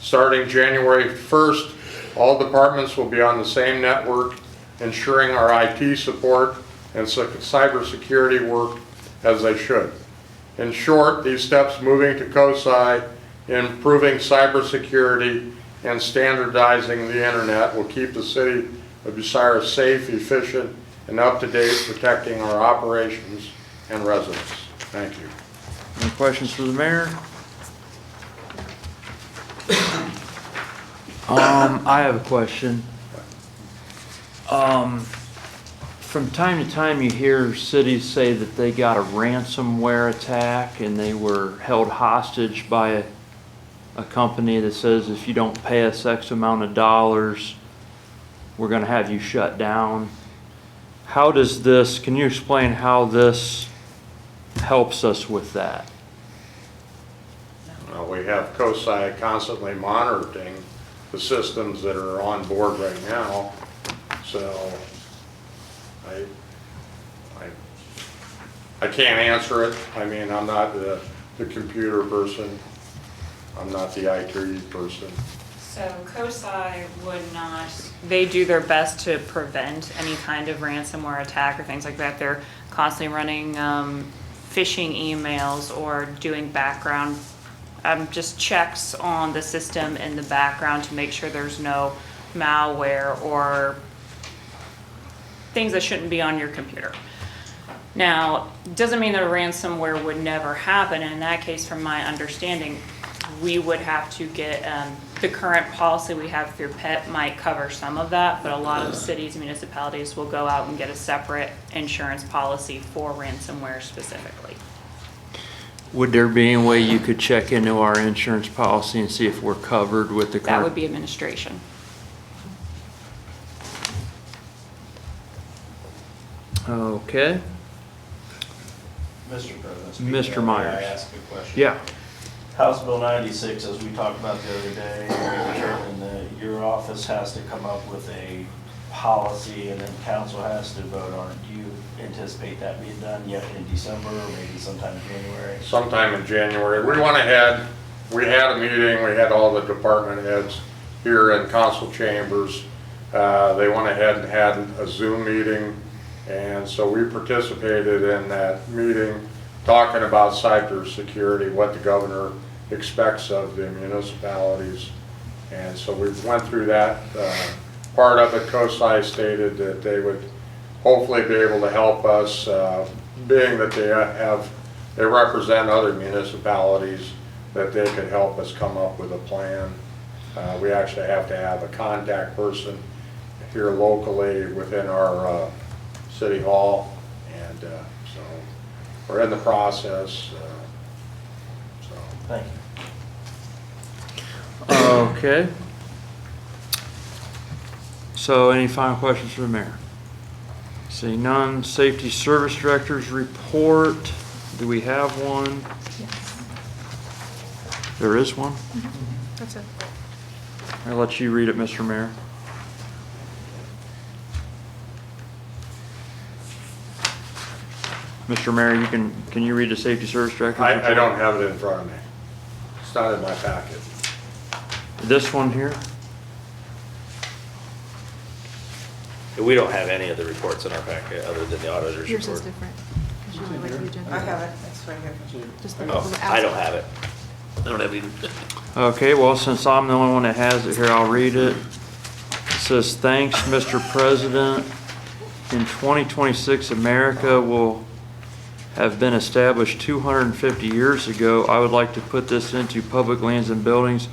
Starting January 1st, All departments will be on the same network, ensuring our IT support and cybersecurity work as they should. In short, these steps moving to COSI, improving cybersecurity, and standardizing the internet will keep the city of Bucyrus safe, efficient, and up-to-date, protecting our operations and residents. Thank you. Any questions for the mayor? I have a question. From time to time, you hear cities say that they got a ransomware attack and they were held hostage by a company that says if you don't pay us X amount of dollars, we're gonna have you shut down. How does this, can you explain how this helps us with that? We have COSI constantly monitoring the systems that are on board right now. So I can't answer it. I mean, I'm not the computer person. I'm not the IT person. So COSI would not, they do their best to prevent any kind of ransomware attack or things like that. They're constantly running phishing emails or doing background just checks on the system in the background to make sure there's no malware or things that shouldn't be on your computer. Now, doesn't mean that a ransomware would never happen. And in that case, from my understanding, we would have to get, the current policy we have through PET might cover some of that, but a lot of cities and municipalities will go out and get a separate insurance policy for ransomware specifically. Would there be any way you could check into our insurance policy and see if we're covered with the current? That would be administration. Okay. Mr. President. Mr. Myers. May I ask a question? Yeah. House Bill 96, as we talked about the other day, we determined that your office has to come up with a policy and then council has to vote on it. Do you anticipate that being done yet in December or maybe sometime in January? Sometime in January. We had a meeting, we had all the department heads here in council chambers. They went ahead and had a Zoom meeting, and so we participated in that meeting, talking about cybersecurity, what the governor expects of the municipalities. And so we went through that. Part of it, COSI stated that they would hopefully be able to help us, being that they represent other municipalities, that they could help us come up with a plan. We actually have to have a contact person here locally within our city hall, and so we're in the process. So thank you. Okay. So any final questions for the mayor? Seeing none, Safety Service Director's report. Do we have one? Yes. There is one? That's it. I'll let you read it, Mr. Mayor. Mr. Mayor, can you read the Safety Service Director's report? I don't have it in front of me. It's not in my packet. This one here? We don't have any of the reports in our packet other than the auditor's Yours is report. different. 'Cause you only like the agenda. I have it, it's right here. Just the Oh, the I don't outside. have it. I don't have any. Okay, well, since I'm the only one that has it here, I'll read it. It says, "Thanks, Mr. President. In 2026, America will have been established 250 years ago. I would like to put this into Public Lands and Buildings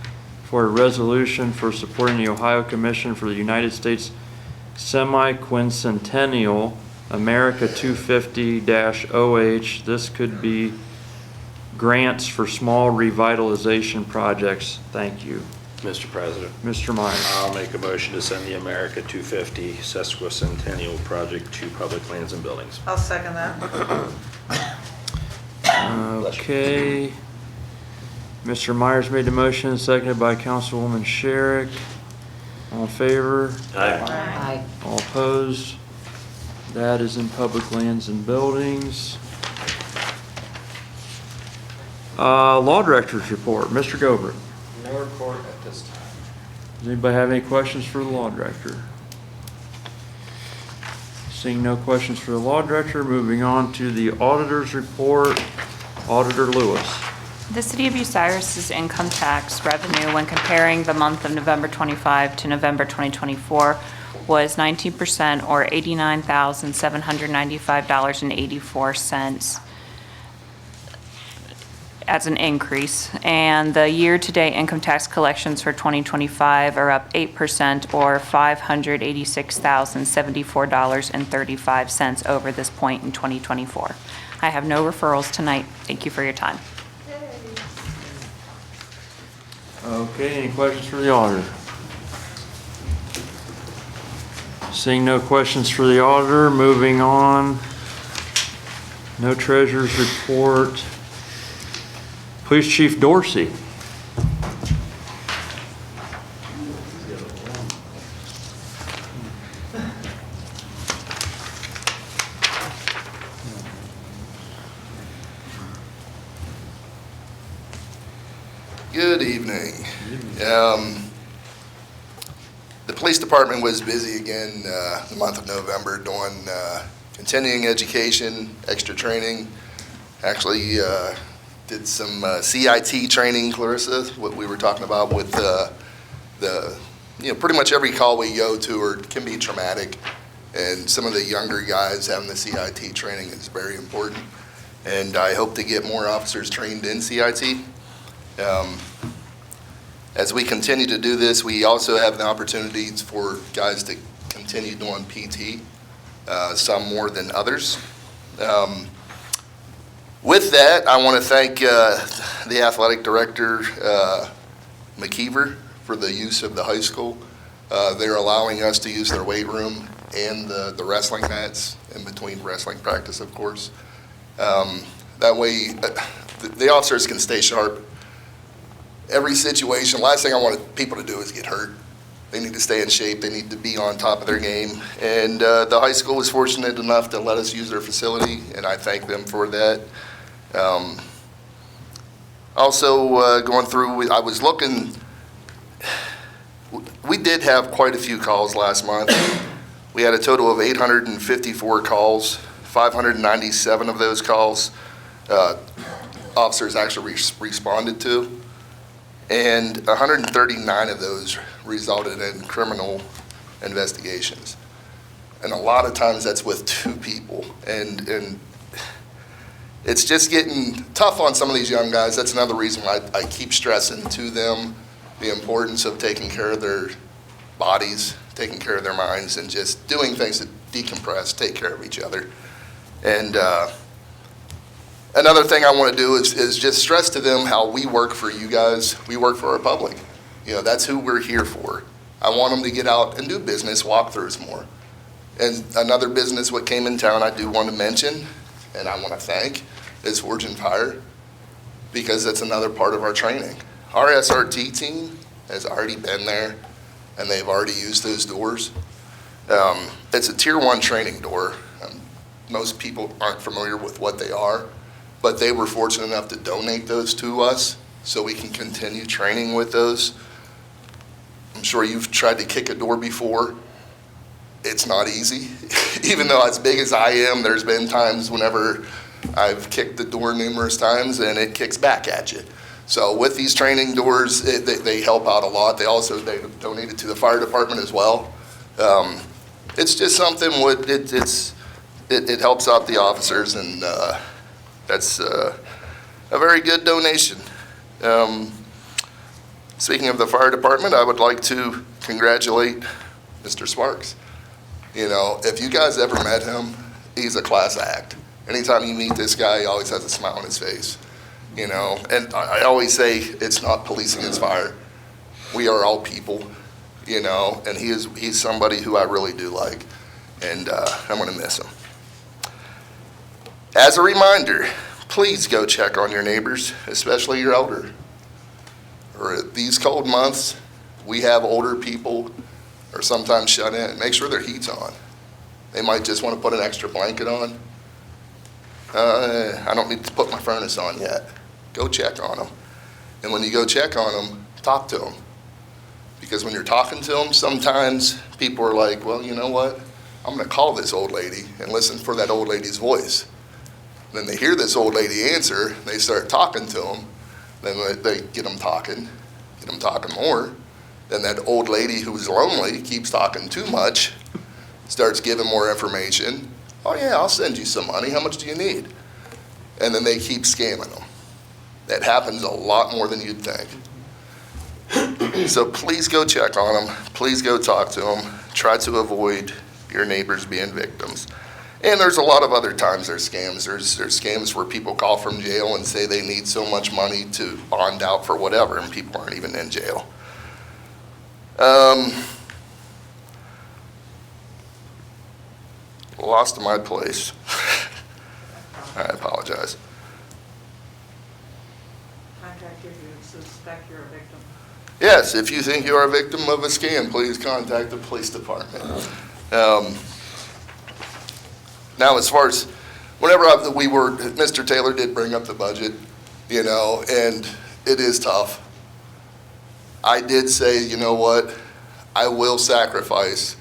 for a resolution for supporting the Ohio Commission for the United States Semi-Quincentennial America 250-OH. This could be grants for small revitalization projects. Thank you." Mr. President, Mr. Myers. I'll make a motion to send the America 250 Sesquicentennial Project to Public Lands and Buildings. I'll second that. Okay. Mr. Myers made the motion, seconded by Councilwoman Sherrick. All in favor? Aye. All opposed? That is in Public Lands and Buildings. Law Director's report, Mr. Gober. No report at this time. Does anybody have any questions for the law director? Seeing no questions for the law director, moving on to the auditor's report. Auditor Lewis. The City of Bucyrus's income tax revenue, when comparing the month of November 25 to November 2024, was 19% or $89,795.84 as an increase. And the year-to-date income tax collections for 2025 are up 8% or $586,074.35 over this point in 2024. I have no referrals tonight. Thank you for your time. Okay, any questions for the auditor? Seeing no questions for the auditor, moving on. No treasurer's report. Police Chief Dorsey. Good evening. The police department was busy again the month of November doing continuing education, extra training. Actually did some CIT training, Clarissa, what we were talking about with pretty much every call we go to can be traumatic. And some of the younger guys having the CIT training is very important. And I hope to get more officers trained in CIT. As we continue to do this, we also have the opportunities for guys to continue doing PT, some more than others. With that, I want to thank the athletic director, McKeever, for the use of the high school. They're allowing us to use their weight room and the wrestling mats in between wrestling practice, of course. That way, the officers can stay sharp. Every situation, last thing I want people to do is get hurt. They need to stay in shape. They need to be on top of their game. And the high school was fortunate enough to let us use their facility, and I thank them for that. Also, going through, I was looking, we did have quite a few calls last month. We had a total of 854 calls, 597 of those calls officers actually responded to. And 139 of those resulted in criminal investigations. And a lot of times that's with two people. And it's just getting tough on some of these young guys. That's another reason why I keep stressing to them the importance of taking care of their bodies, taking care of their minds, and just doing things to decompress, take care of each other. And another thing I want to do is just stress to them how we work for you guys. We work for our public. You know, that's who we're here for. I want them to get out and do business walkthroughs more. And another business what came in town I do want to mention, and I want to thank, is Forge and Fire, because that's another part of our training. Our SRT team has already been there, and they've already used those doors. It's a Tier 1 training door. Most people aren't familiar with what they are, but they were fortunate enough to donate those to us so we can continue training with those. I'm sure you've tried to kick a door before. It's not easy. Even though as big as I am, there's been times whenever I've kicked the door numerous times and it kicks back at you. So with these training doors, they help out a lot. They donated to the fire department as well. It's just something, it helps out the officers, and that's a very good donation. Speaking of the fire department, I would like to congratulate Mr. Sparks. You know, if you guys ever met him, he's a class act. Anytime you meet this guy, he always has a smile on his face. You know, and I always say it's not policing, it's fire. We are all people, you know, and he's somebody who I really do like, and I'm gonna miss him. As a reminder, please go check on your neighbors, especially your elder. Or these cold months, we have older people or sometimes shut in. Make sure their heat's on. They might just want to put an extra blanket on. I don't need to put my furnace on yet. Go check on them. And when you go check on them, talk to them. Because when you're talking to them, sometimes people are like, well, you know what? I'm gonna call this old lady and listen for that old lady's voice. Then they hear this old lady answer, they start talking to them, then they get them talking more. Then that old lady who's lonely keeps talking too much, starts giving more information. Oh yeah, I'll send you some money, how much do you need? And then they keep scamming them. That happens a lot more than you'd think. So please go check on them, please go talk to them, try to avoid your neighbors being victims. And there's a lot of other times there's scams. There's scams where people call from jail and say they need so much money to bond out for whatever, and people aren't even in jail. Lost my place. I apologize. Contact you if you suspect you're a victim. Yes, if you think you are a victim of a scam, please contact the police department. Now, as far as, whenever Mr. Taylor did bring up the budget, you know, and it is tough. I did say, you know what, I will sacrifice,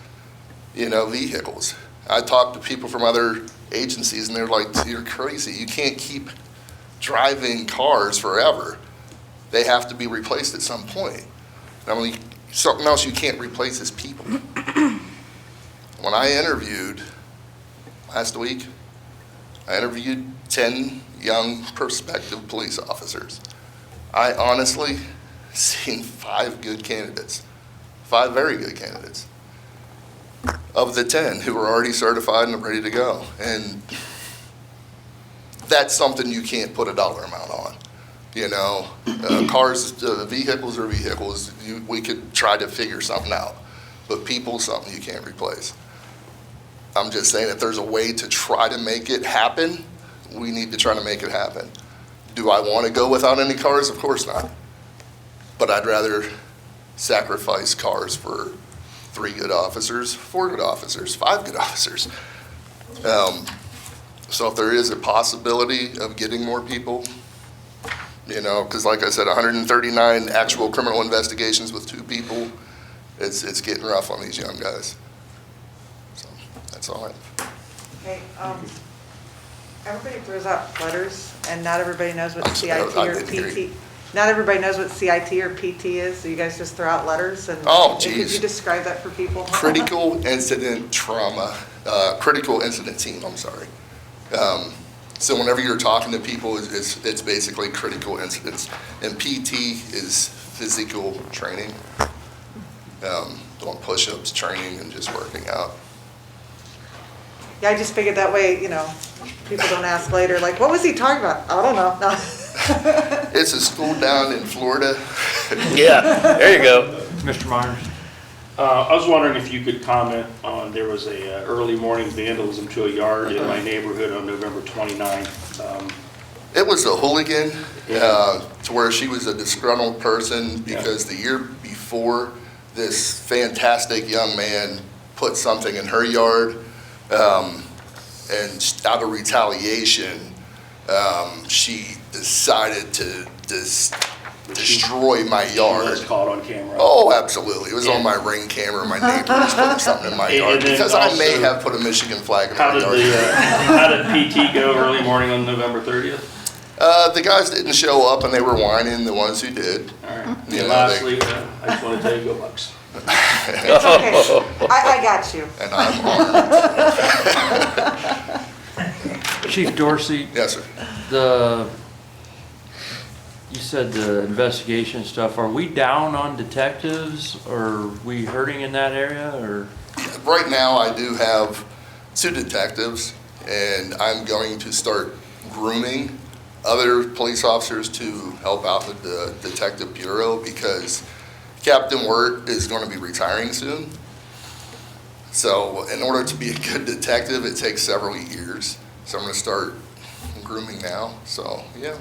you know, vehicles. I talked to people from other agencies and they're like, you're crazy. You can't keep driving cars forever. They have to be replaced at some point. I mean, something else you can't replace is people. When I interviewed last week, I interviewed 10 young prospective police officers. I honestly seen 5 good candidates, 5 very good candidates of the 10 who were already certified and ready to go. And that's something you can't put a dollar amount on. You know, cars, vehicles are vehicles. We could try to figure something out, but people, something you can't replace. I'm just saying if there's a way to try to make it happen, we need to try to make it happen. Do I want to go without any cars? Of course not. But I'd rather sacrifice cars for 3 good officers, 4 good officers, 5 good officers. So if there is a possibility of getting more people, you know, because like I said, 139 actual criminal investigations with 2 people, it's getting rough on these young guys. So that's all I have. Okay, everybody throws out letters, and not everybody knows what CIT I or didn't hear you. PT. Not everybody knows what CIT or PT is, so you guys just throw out letters and. Oh, Could geez. you describe that for people? Critical incident trauma, critical incident team, I'm sorry. So whenever you're talking to people, it's basically critical incidents. And PT is physical training, doing push-ups, training, and just working out. Yeah, I just figured that way, you know, people don't ask later, like, what was he talking about? I don't know. No. It's a school down in Florida. Yeah, there you go. Mr. Myers? I was wondering if you could comment on, there was a early morning vandalism to a yard in my neighborhood on November 29th. It was a hooligan, to where she was a disgruntled person because the year before, this fantastic young man put something in her yard, and out of retaliation, she decided to destroy my yard. It was caught on camera. Oh, absolutely. It was on my Ring camera. My neighbor was putting something in my yard because I may have put a Michigan flag in my yard. How did PT go early morning on November 30th? The guys didn't show up and they were whining, the ones who did. All right. You And know, lastly, I just want to tell you, go Bucks. It's okay. I got you. And I'm armed. Chief Dorsey? Yes, sir. You said the investigation stuff, are we down on detectives, or are we hurting in that area, or? Right now, I do have 2 detectives, and I'm going to start grooming other police officers to help out with the detective bureau because Captain Wirt is going to be retiring soon. So in order to be a good detective, it takes several years. So I'm going to start grooming now, so yeah.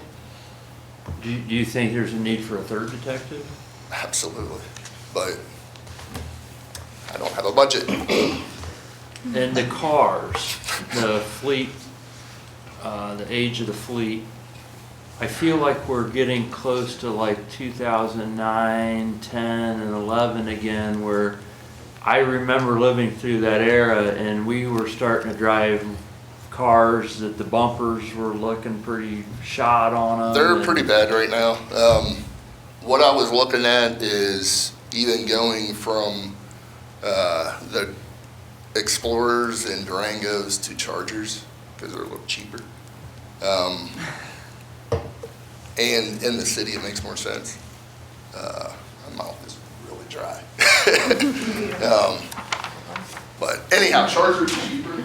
Do you think there's a need for a 3rd detective? Absolutely, but I don't have a budget. And the cars, the fleet, the age of the fleet, I feel like we're getting close to like 2009, 10, and 11 again, where I remember living through that era and we were starting to drive cars that the bumpers were looking pretty shot on them. They're pretty bad right now. What I was looking at is even going from the Explorers and Durangos to Chargers, because they're a little cheaper. And in the city, it makes more sense. My mouth is really dry. But anyhow, Chargers are cheaper.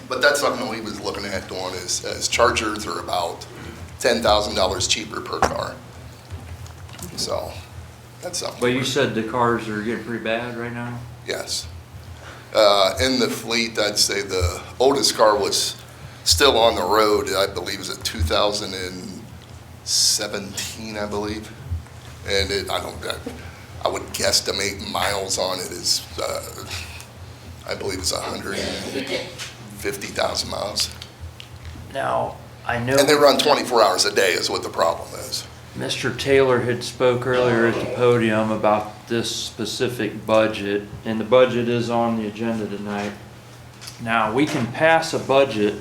But that's something we was looking at doing is Chargers are about $10,000 cheaper per car. So that's something. But you said the cars are getting pretty bad right now? Yes. In the fleet, I'd say the oldest car was still on the road, I believe is a 2017, I believe. And I would guesstimate miles on it is, I believe it's 150,000 miles. Now, I know. And they run 24 hours a day is what the problem is. Mr. Taylor had spoke earlier at the podium about this specific budget, and the budget is on the agenda tonight. Now, we can pass a budget,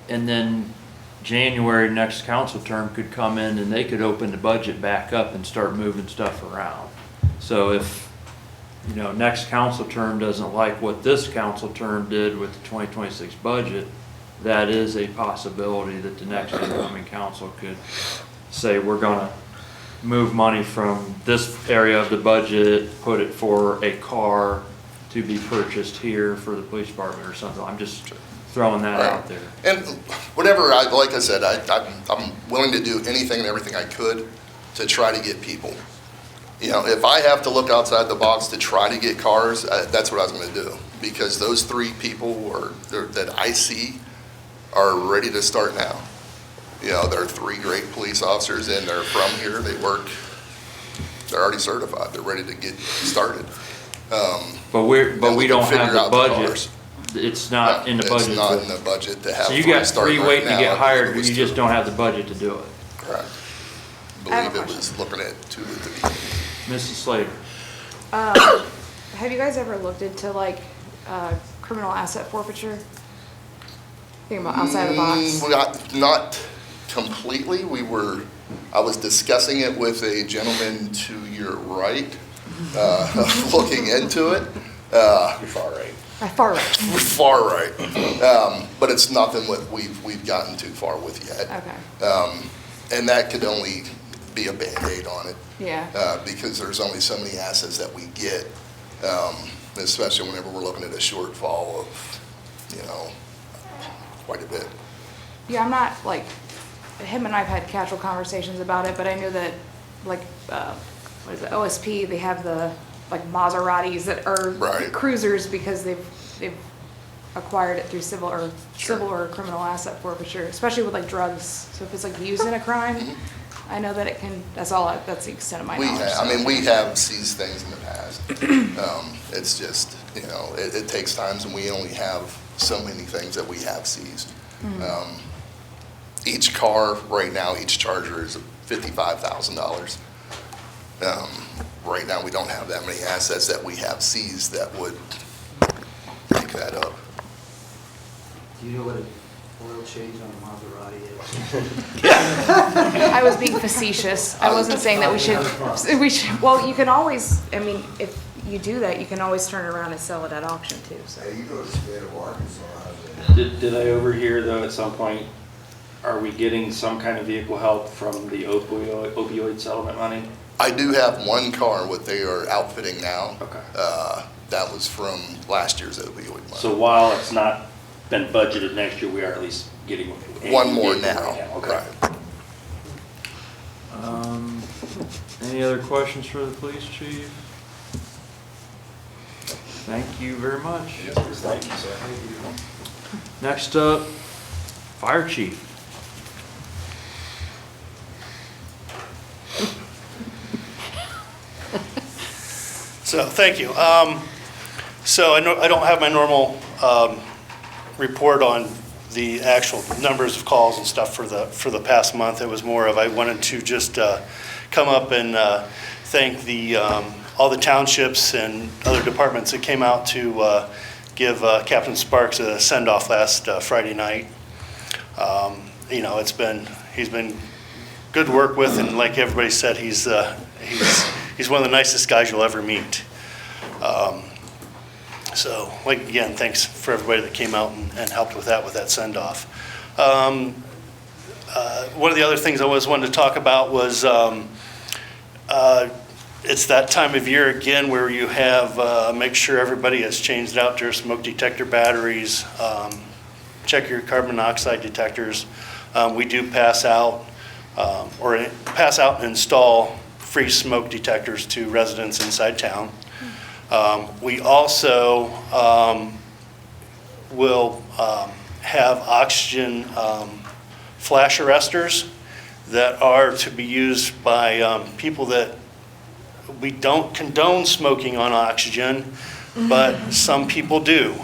and then January next council term could come in and they could open the budget back up and start moving stuff around. So if, next council term doesn't like what this council term did with the 2026 budget, that is a possibility that the next incoming council could say, we're gonna move money from this area of the budget, put it for a car to be purchased here for the police department or something. I'm just throwing that out there. And whatever, like I said, I'm willing to do anything and everything I could to try to get people. If I have to look outside the box to try to get cars, that's what I was going to do. Because those 3 people that I see are ready to start now. They're 3 great police officers and they're from here. They work, they're already certified. They're ready to get started. But we don't have the budget. It's not in the budget. It's not in the budget to have. So you got 3 waiting to get hired, but you 2. just don't have the budget to do it. Correct. I believe it was looking at 2 at the beginning. Mrs. Slater. Have you guys ever looked into criminal asset forfeiture? Think about outside the box. Not completely. I was discussing it with a gentleman to your right, looking into it. You're far right. Far right. Far right. But it's nothing what we've gotten too far with yet. Okay. And that could only be a Band-Aid on it. Yeah. Because there's only so many assets that we get, especially whenever we're looking at a shortfall of, quite a bit. Yeah, I'm not him and I've had casual conversations about it, but I know that what is it, OSP, they have the Maseratis that are cruisers because they've acquired it through civil or criminal asset forfeiture, especially with drugs. So if it's used in a crime, I know that it can. That's the extent of my knowledge. We have seized things in the past. It's just it takes times, and we only have so many things that we have seized. Each car right now, each Charger is $55,000. Right now, we don't have that many assets that we have seized that would make that up. Do you know what an oil change on a Maserati I was being facetious. I wasn't saying that we should. Well, you can always. If you do that, you can always turn around and sell it at auction too. So. Hey, you go to the state of Arkansas. Did I overhear though at some point, are we getting some kind of vehicle help from the opioid settlement money? I do have one car, what they are outfitting now. Okay. That was from last year's opioid money. So while it's not been budgeted next year, we are at least getting one more now. Okay. Any other questions for the police chief? Thank you very much. Yes, thank you, sir. Next up, fire chief. So, thank you. So I don't have my normal report on the actual numbers of calls and stuff for the past month. It was more of I wanted to just come up and thank all the townships and other departments that came out to give Captain Sparks a send-off last Friday night. You know, he's been good to work with, and like everybody said, he's one of the nicest guys you'll ever meet. So, like, again, thanks for everybody that came out and helped with that send-off. One of the other things I always wanted to talk about was it's that time of year again where you have, make sure everybody has changed out their smoke detector batteries, check your carbon monoxide detectors. We do pass out and install free smoke detectors to residents inside town. We also will have oxygen flash arresters that are to be used by people that we don't condone smoking on oxygen, but some people do.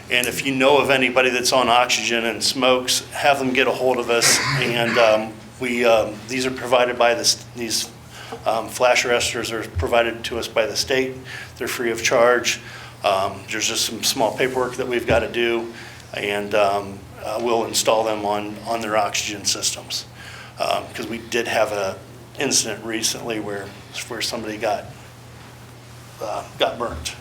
And if you know of anybody that's on oxygen and smokes, have them get a hold of us. And these are provided by these flash arresters are provided to us by the state. They're free of charge. There's just some small paperwork that we've got to do, and we'll install them on their oxygen systems. Because we did have an incident recently where somebody got burnt.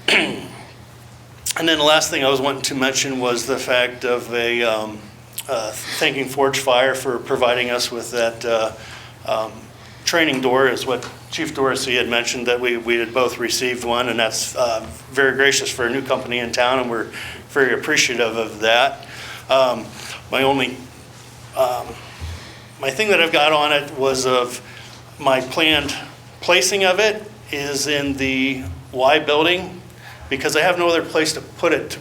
And then the last thing I was wanting to mention was the fact of thanking Forge Fire for providing us with that training door, is what Chief Dorsey had mentioned, that we had both received one, and that's very gracious for a new company in town, and we're very appreciative of that. My thing that I've got on it was of my planned placing of it is in the Y building, because I have no other place to put it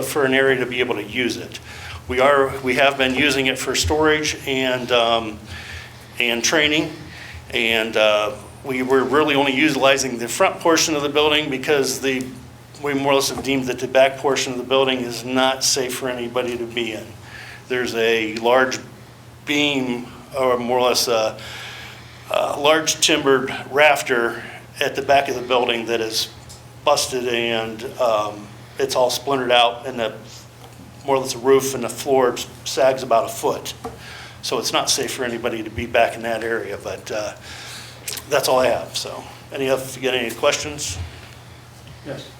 for an area to be able to use it. We have been using it for storage and training, and we were really only utilizing the front portion of the building because we more or less have deemed that the back portion of the building is not safe for anybody to be in. There's a large beam, or more or less a large timbered rafter at the back of the building that is busted, and it's all splintered out, and more or less the roof and the floor sags about a foot. So it's not safe for anybody to be back in that area, but that's all I have. So if you get any questions? Yes.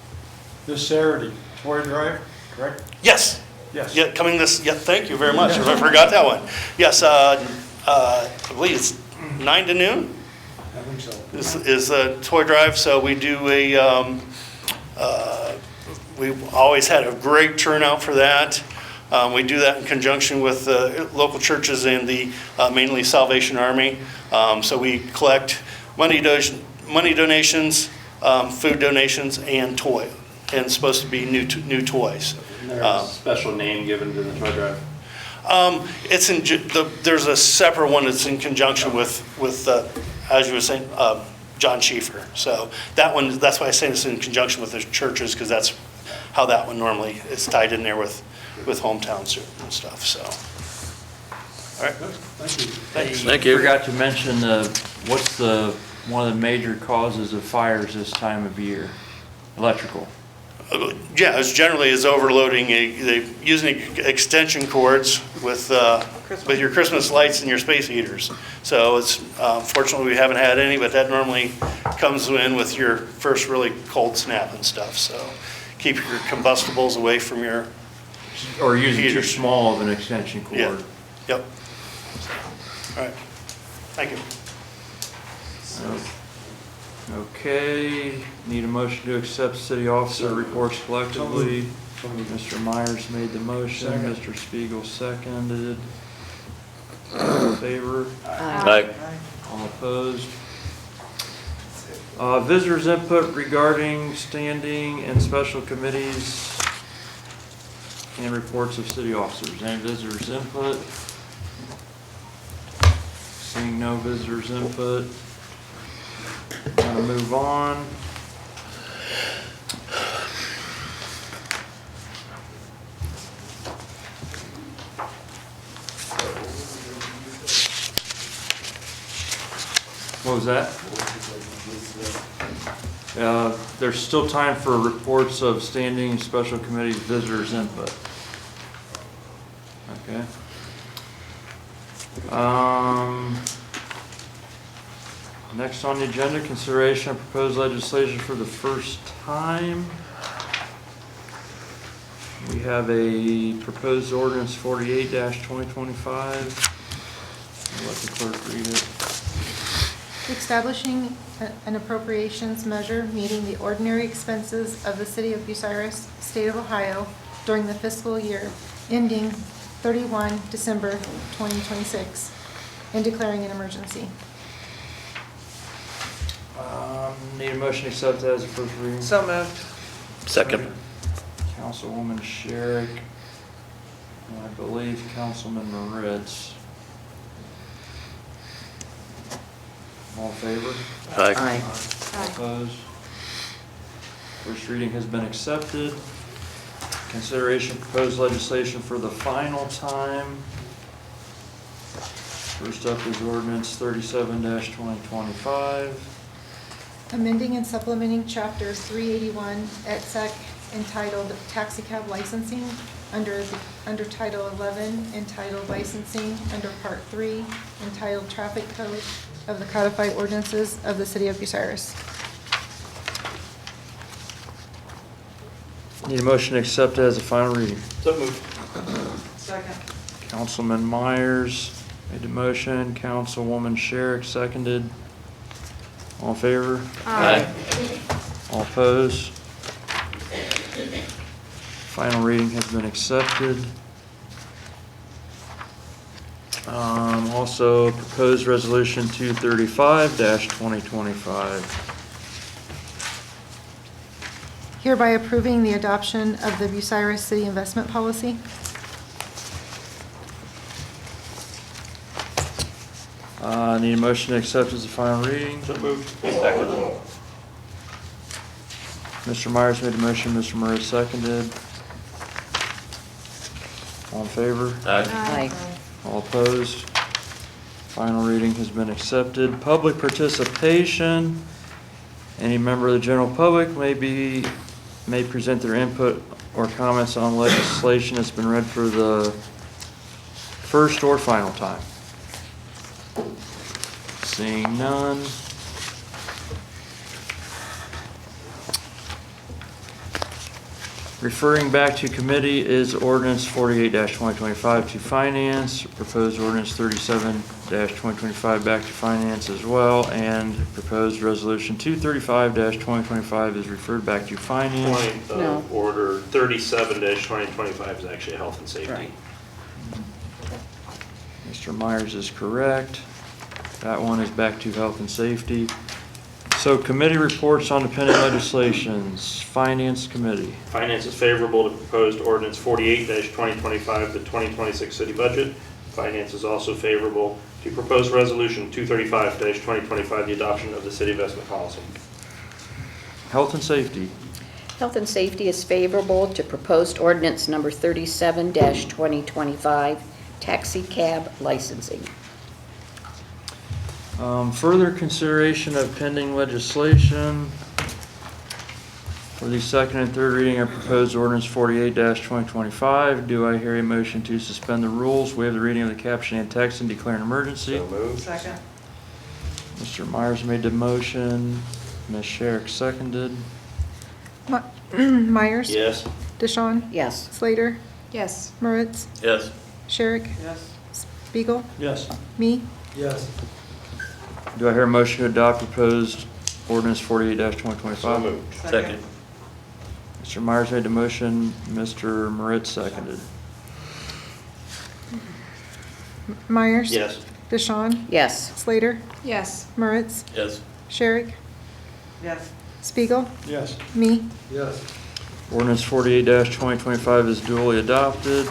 This Saturday, Toy Drive, correct? Yes. Yes. Yeah, thank you very much. I forgot that one. Yes, I believe it's 9 to noon. I think so. This is a toy drive, so we do we've always had a great turnout for that. We do that in conjunction with local churches and the mainly Salvation Army. So we collect money donations, food donations, and it's supposed to be new toys. Is there a special name given to the toy drive? There's a separate one that's in conjunction with as you were saying, John Schieffer. So that's why I say it's in conjunction with the churches, because that's how that one normally is tied in there with hometown soup and stuff. So, all right. Thank you. Thanks. Thank you. Forgot to mention, what's one of the major causes of fires this time of year? Electrical. Yeah, it's generally overloading. They using extension cords with your Christmas lights and your space heaters. So it's fortunately we haven't had any, but that normally comes in with your first really cold snap and stuff. So keep your combustibles away from your Or using too heaters. small of an extension cord. Yeah. Yep. All right. Thank you. Okay, need a motion to accept city officer reports collectively. Mr. Myers made the motion, Mr. Spiegel seconded. All in favor? Aye. All opposed? Visitors' input regarding standing and special committees and reports of city officers. Any visitors' input? Seeing no visitors' input. gonna move on. What was that? There's still time for reports of standing special committees, visitors input. Okay. Next on the agenda, consideration of proposed legislation for the first time. We have a proposed ordinance 48-2025. I'll let the clerk read it. Establishing an appropriations measure meeting the ordinary expenses of the City of Bucyrus, State of Ohio during the fiscal year ending 31 December 2026 and declaring an emergency. Need a motion to accept that as a first reading? So moved. Second. Councilwoman Sherrick, and I believe Councilman Moritz. All in favor? Aye. All opposed? First reading has been accepted. Consideration of proposed legislation for the final time. First up is ordinance 37-2025. Amending and supplementing Chapter 381 et sec entitled Taxicab Licensing under Title 11 entitled Licensing under Part 3 entitled Traffic Code of the Codified Ordinances of the City of Bucyrus. Need a motion to accept it as a final reading. So moved. Second. Councilman Myers made the motion, Councilwoman Sherrick seconded. All in favor? Aye. All opposed? Final reading has been accepted. Also, proposed resolution 235-2025. Hereby approving the adoption of the Bucyrus City Investment Policy. Need a motion to accept as a final reading. So moved. Second. Mr. Myers made the motion, Mr. Murray seconded. All in favor? Aye. All opposed? Final reading has been accepted. Public participation. Any member of the general public may present their input or comments on legislation that's been read for the first or final time. Seeing none. Referring back to committee is ordinance 48-2025 to finance, proposed ordinance 37-2025 back to finance as well, and proposed resolution 235-2025 is referred back to finance. Point of order 37-2025 is actually health and safety. Right. Mr. Myers is correct. That one is back to health and safety. So committee reports on the pending legislations. Finance committee. Finance is favorable to proposed ordinance 48-2025, the 2026 city budget. Finance is also favorable to proposed resolution 235-2025, the adoption of the city investment policy. Health and safety. Health and safety is favorable to proposed ordinance number 37-2025, taxi cab licensing. Further consideration of pending legislation for the second and third reading of proposed ordinance 48-2025. Do I hear a motion to suspend the rules, waive the reading of the caption and text, and declare an emergency? So moved. Second. Mr. Myers made the motion. Ms. Sherrick seconded. Myers? Yes. DeShawn? Yes. Slater? Yes. Moritz? Yes. Sherrick? Yes. Spiegel? Yes. Me? Yes. Do I hear a motion to adopt proposed ordinance 48-2025? So moved. Second. Mr. Myers made the motion. Mr. Moritz seconded. Myers? Yes. DeShawn? Yes. Slater? Yes. Moritz? Yes. Sherrick? Yes. Spiegel? Yes. Me? Yes. Ordinance 48-2025 is duly adopted.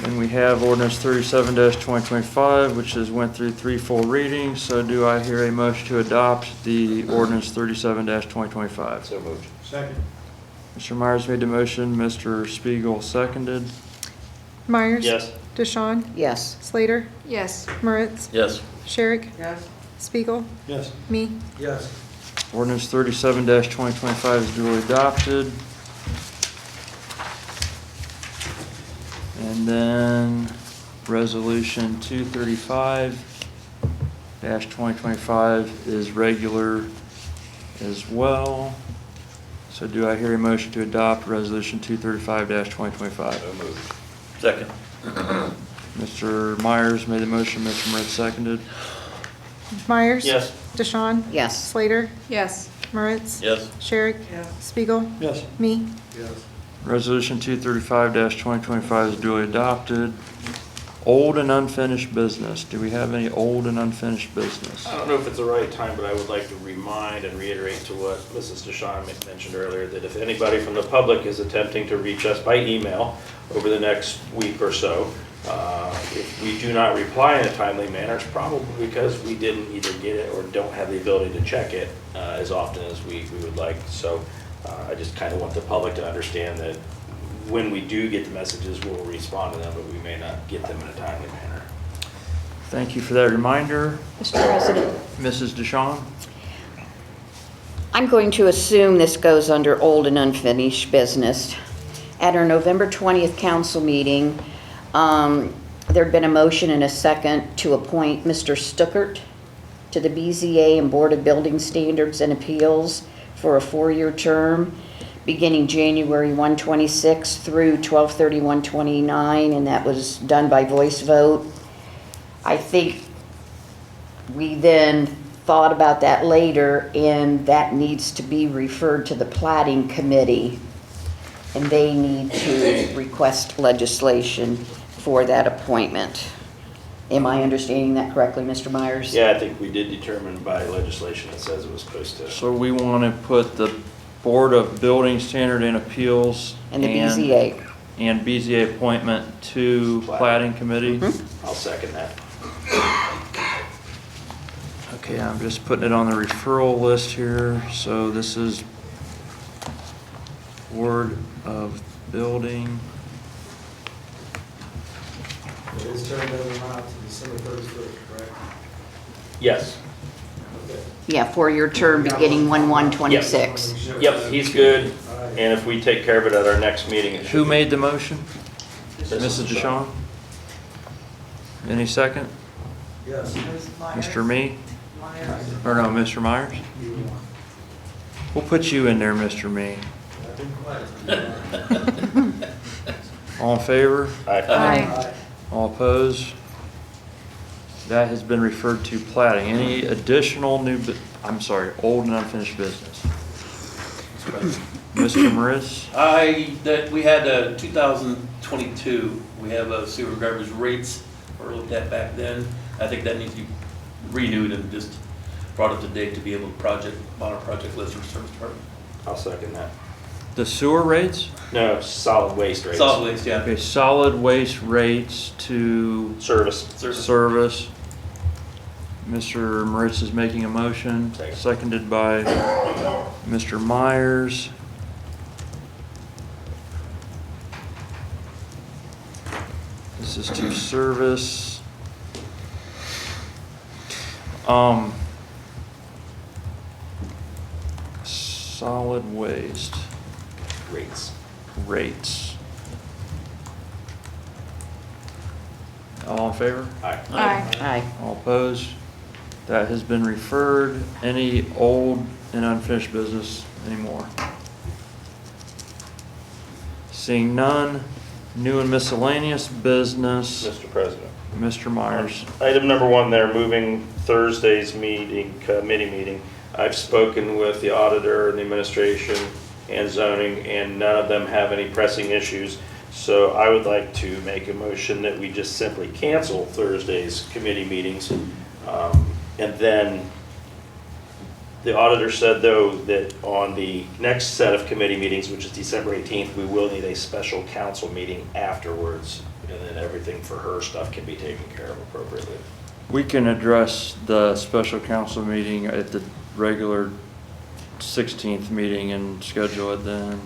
And we have ordinance 37-2025, which has went through 3 full readings. So do I hear a motion to adopt the ordinance 37-2025? So moved. Second. Mr. Myers made the motion, Mr. Spiegel seconded. Myers? Yes. DeShawn? Yes. Slater? Yes. Moritz? Yes. Sherrick? Yes. Spiegel? Yes. Me? Yes. Ordinance 37-2025 is duly adopted. And then resolution 235-2025 is regular as well. So do I hear a motion to adopt resolution 235-2025? So moved. Second. Mr. Myers made the motion, Mr. Moritz seconded. Myers? Yes. DeShawn? Yes. Slater? Yes. Moritz? Yes. Sherrick? Yes. Spiegel? Yes. Me? Yes. Resolution 235-2025 is duly adopted. Old and unfinished business. Do we have any old and unfinished business? I don't know if it's the right time, but I would like to remind and reiterate to what Mrs. DeShawn mentioned earlier, that if anybody from the public is attempting to reach us by email over the next week or so, if we do not reply in a timely manner, it's probably because we didn't either get it or don't have the ability to check it as often as we would like. So I just kind of want the public to understand that when we do get the messages, we'll respond to them, but we may not get them in a timely manner. Thank you for that reminder. Mr. President, Mrs. DeShawn? I'm going to assume this goes under old and unfinished business. At our November 20th council meeting, there'd been a motion and a second to appoint Mr. Stuckert to the BZA and Board of Building Standards and Appeals for a 4-year term, beginning January 1/26 through 12/31/29, and that was done by voice vote. I think we then thought about that later, and that needs to be referred to the plating committee, and they need to request legislation for that appointment. Am I understanding that correctly, Mr. Myers? Yeah, I think we did determine by legislation that says it was supposed to. So we want to put the Board of Building Standard and Appeals And the BZA. and BZA appointment to plating committee. I'll second that. Okay, I'm just putting it on the referral list here. So this is Board of Building. His term doesn't run out to December 31st, correct? Yes. Yeah, 4-year term beginning 1/1/26. Yep, he's good, and if we take care of it at our next meeting, it should Who be- made the motion? Mrs. DeShawn? Any second? Yes. Mr. Me? Myers. Or no, Mr. Myers? We'll put you in there, Mr. Me. All in favor? Aye. All opposed? That has been referred to plating. Any additional old and unfinished business? Mr. Moritz? We had 2022, we have sewer garbage rates, or looked at back then. I think that needs to be renewed and just brought up to date to be able to on our project list for service department. I'll second that. The sewer rates? No, solid waste rates. Solid waste, yeah. Okay, solid waste rates to Service. service. Mr. Moritz is making a motion, Second. seconded by Mr. Myers. This is to service. Solid waste rates. All in favor? Aye. Aye. Aye. All opposed? That has been referred. Any old and unfinished business anymore? Seeing none, new and miscellaneous business, Mr. President. Mr. Myers. Item number 1 there, moving Thursday's meeting, committee meeting. I've spoken with the auditor and the administration and zoning, and none of them have any pressing issues. So I would like to make a motion that we just simply cancel Thursday's committee meetings. And then the auditor said, though, that on the next set of committee meetings, which is December 18th, we will need a special council meeting afterwards and then everything for her stuff can be taken care of appropriately. We can address the special council meeting at the regular 16th meeting and schedule it then.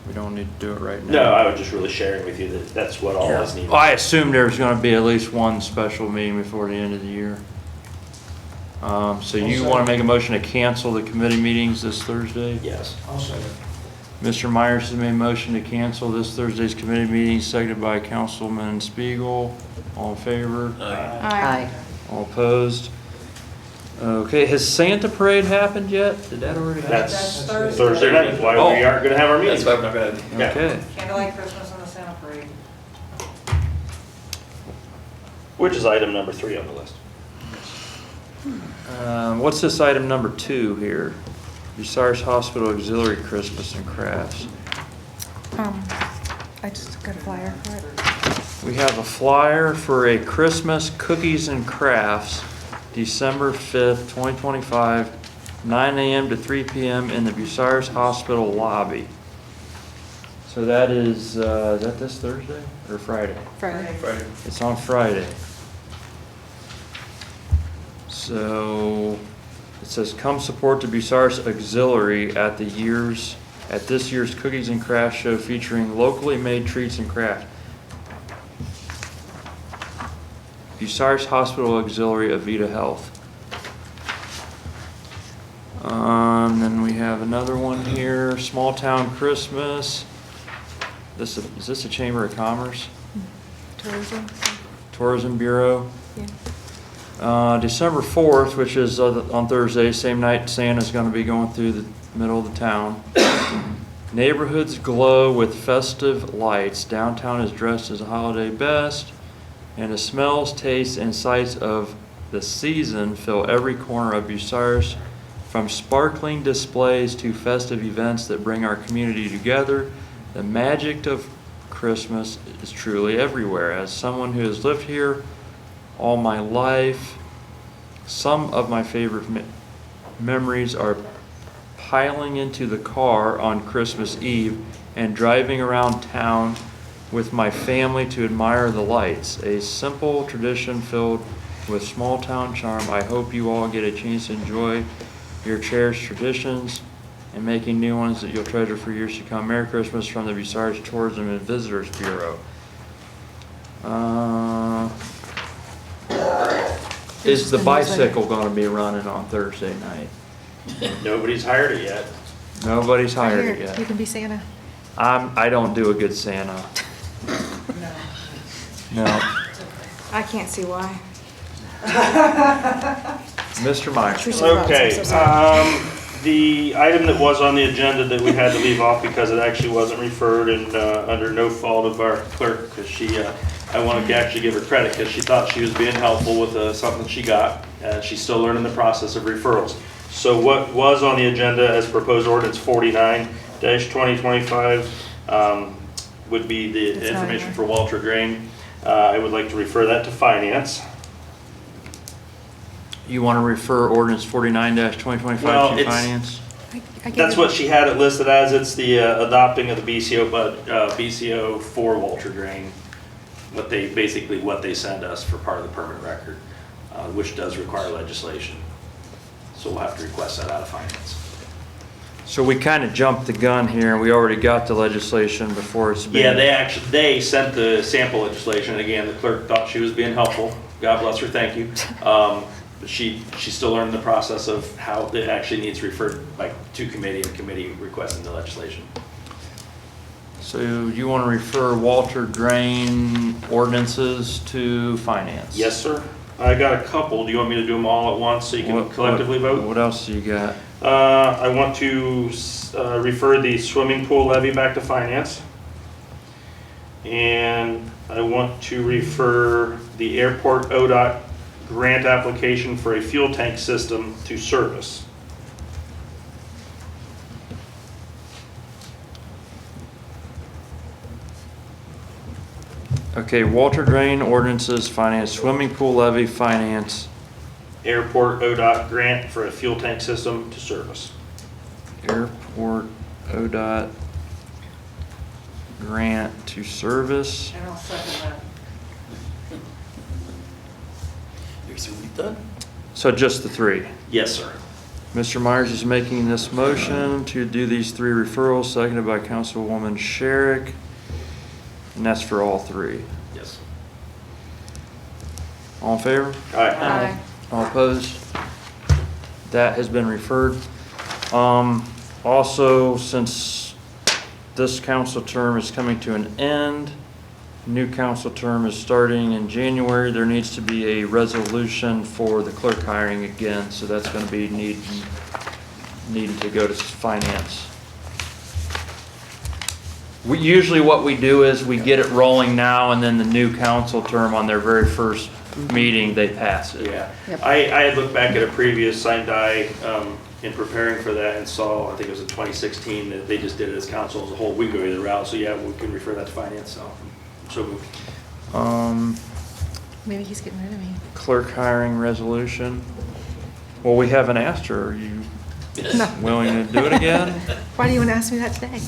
We don't need to do it right now. No, I was just really sharing with you that that's what all is needed. I assume there's gonna be at least one special meeting before the end of the year. So you wanna make a motion to cancel the committee meetings this Thursday? Yes. I'll second. Mr. Myers has made a motion to cancel this Thursday's committee meeting, seconded by Councilman Spiegel. All in favor? Aye. All opposed? Okay, has Santa Parade happened yet? Did that already happen? That's That's Thursday night, why we aren't gonna have our meeting. That's why we're not gonna. Yeah. Okay. Candlelight Christmas and the Santa Parade. Which is item number 3 on the list. What's this item number 2 here? Bucyrus Hospital Auxiliary Christmas and Crafts. I just got a flyer for it. We have a flyer for a Christmas cookies and crafts, December 5th, 2025, 9 a.m. to 3 p.m. in the Bucyrus Hospital lobby. So that is that this Thursday or Friday? Friday. Friday. It's on Friday. So it says, come support the Bucyrus Auxiliary at this year's Cookies and Crafts Show featuring locally made treats and crafts. Bucyrus Hospital Auxiliary of Vita Health. Then we have another one here, Small Town Christmas. Is this a Chamber of Commerce? Tourism. Tourism Bureau. Yeah. December 4th, which is on Thursday, same night Santa's going to be going through the middle of the town. Neighborhoods glow with festive lights. Downtown is dressed as a holiday best, and the smells, tastes, and sights of the season fill every corner of Bucyrus, from sparkling displays to festive events that bring our community together. The magic of Christmas is truly everywhere. As someone who has lived here all my life, some of my favorite memories are piling into the car on Christmas Eve and driving around town with my family to admire the lights. A simple tradition filled with small town charm. I hope you all get a chance to enjoy your cherished traditions and making new ones that you'll treasure for years to come. Merry Christmas from the Bucyrus Tourism and Visitors Bureau. Is the bicycle going to be running on Thursday night? Nobody's hired it yet. Nobody's hired Here, it yet. you can be Santa. I don't do a good Santa. No. I can't see why. Mr. Myers. Okay, the item that was on the agenda that we had to leave off because it actually wasn't referred and under no fault of our clerk, because she, I want to actually give her credit because she thought she was being helpful with something she got, and she's still learning the process of referrals. So what was on the agenda as proposed ordinance 49-2025 would be the information for Walter Drain. I would like to refer that to finance. You want to refer ordinance 49-2025 Well, to it's- finance? That's what she had it listed as. It's the adopting of the BCO, but BCO for Walter Drain. What they send us for part of the permanent record, which does require legislation. So we'll have to request that out of finance. So we kind of jumped the gun here. We already got the legislation before it's been. Yeah, they sent the sample legislation. And again, the clerk thought she was being helpful. God bless her, thank you. But she's still learning the process of how it actually needs referred to committee and committee requesting the legislation. So you want to refer Walter Drain ordinances to finance? Yes, sir. I got a couple. Do you want me to do them all at once so you can collectively vote? What else do you got? I want to refer the swimming pool levy back to finance. And I want to refer the airport ODOT grant application for a fuel tank system to service. Okay, Walter Drain ordinances, finance, swimming pool levy, finance, Airport ODOT grant for a fuel tank system to service. airport ODOT grant to service. And I'll second that. three, so we done? So just the three. Yes, sir. Mr. Myers is making this motion to do these three referrals, seconded by Councilwoman Sherrick. And that's for all three. Yes. All in favor? All right. Aye. All opposed? That has been referred. Also, since this council term is coming to an end, new council term is starting in January, there needs to be a resolution for the clerk hiring again, so that's gonna be needing to go to finance. Usually what we do is we get it rolling now, and then the new council term on their very first meeting, they pass it. Yeah. Yep. I had looked back at a previous sign die in preparing for that and saw, I think it was in 2016, that they just did it as council as a whole. We go either route, so yeah, we can refer that to finance, so moved. Maybe he's getting rid of me. Clerk hiring resolution. Well, we haven't asked her. Are you willing to do it again? Why do you want to ask me that today?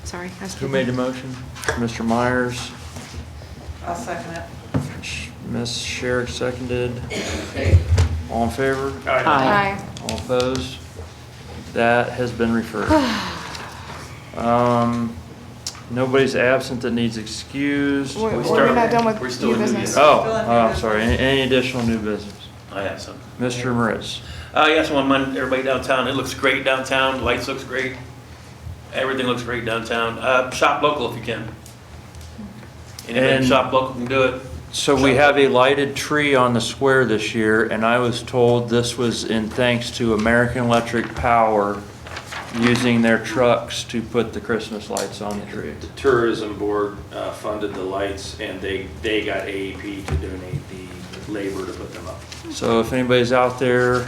Sorry. I was Who made the motion? Mr. Myers. I'll second it. Ms. Sherrick seconded. All in favor? Aye. All opposed? That has been referred. Nobody's absent that needs excused. We're not done with We're still new in new business. Oh, sorry. Any additional new business? I have some. Mr. Moritz. Yes, I want everybody downtown. It looks great downtown. Lights looks great. Everything looks great downtown. Shop local if you can. Anybody And- shop local can do it. So we have a lighted tree on the square this year, and I was told this was in thanks to American Electric Power using their trucks to put the Christmas lights on the tree. The tourism board funded the lights, and they got AEP to donate the labor to put them up. So if anybody's out there,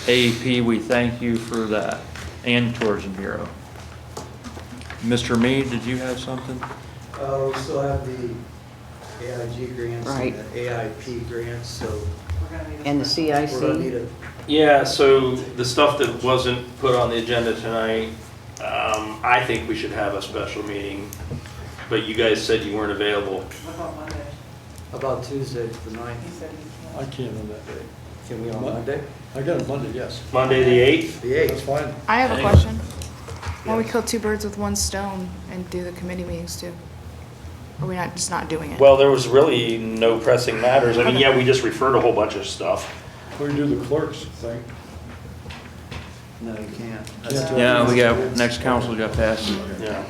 AEP, we thank you for that, and Tourism Bureau. Mr. Mead, did you have something? We still have the AIG grants Right. and the AIP grants, so We're gonna need a And the special- we're gonna need CIC. a, Yeah, so the stuff that wasn't put on the agenda tonight, I think we should have a special meeting, but you guys said you weren't available. What about Monday? about Tuesday, the 9th. He said he I can't. can't on that day. Can we on Monday? I got it Monday, yes. Monday, the 8th? The 8th. That's fine. I have a question. Why don't we kill two birds with one stone and do the committee meetings too? Or are we not, just not doing it? Well, there was really no pressing matters. I mean, yeah, we just referred a whole bunch of stuff. We do the clerk's thing. No, you can't. Yeah, we got, next council got passed. Yeah.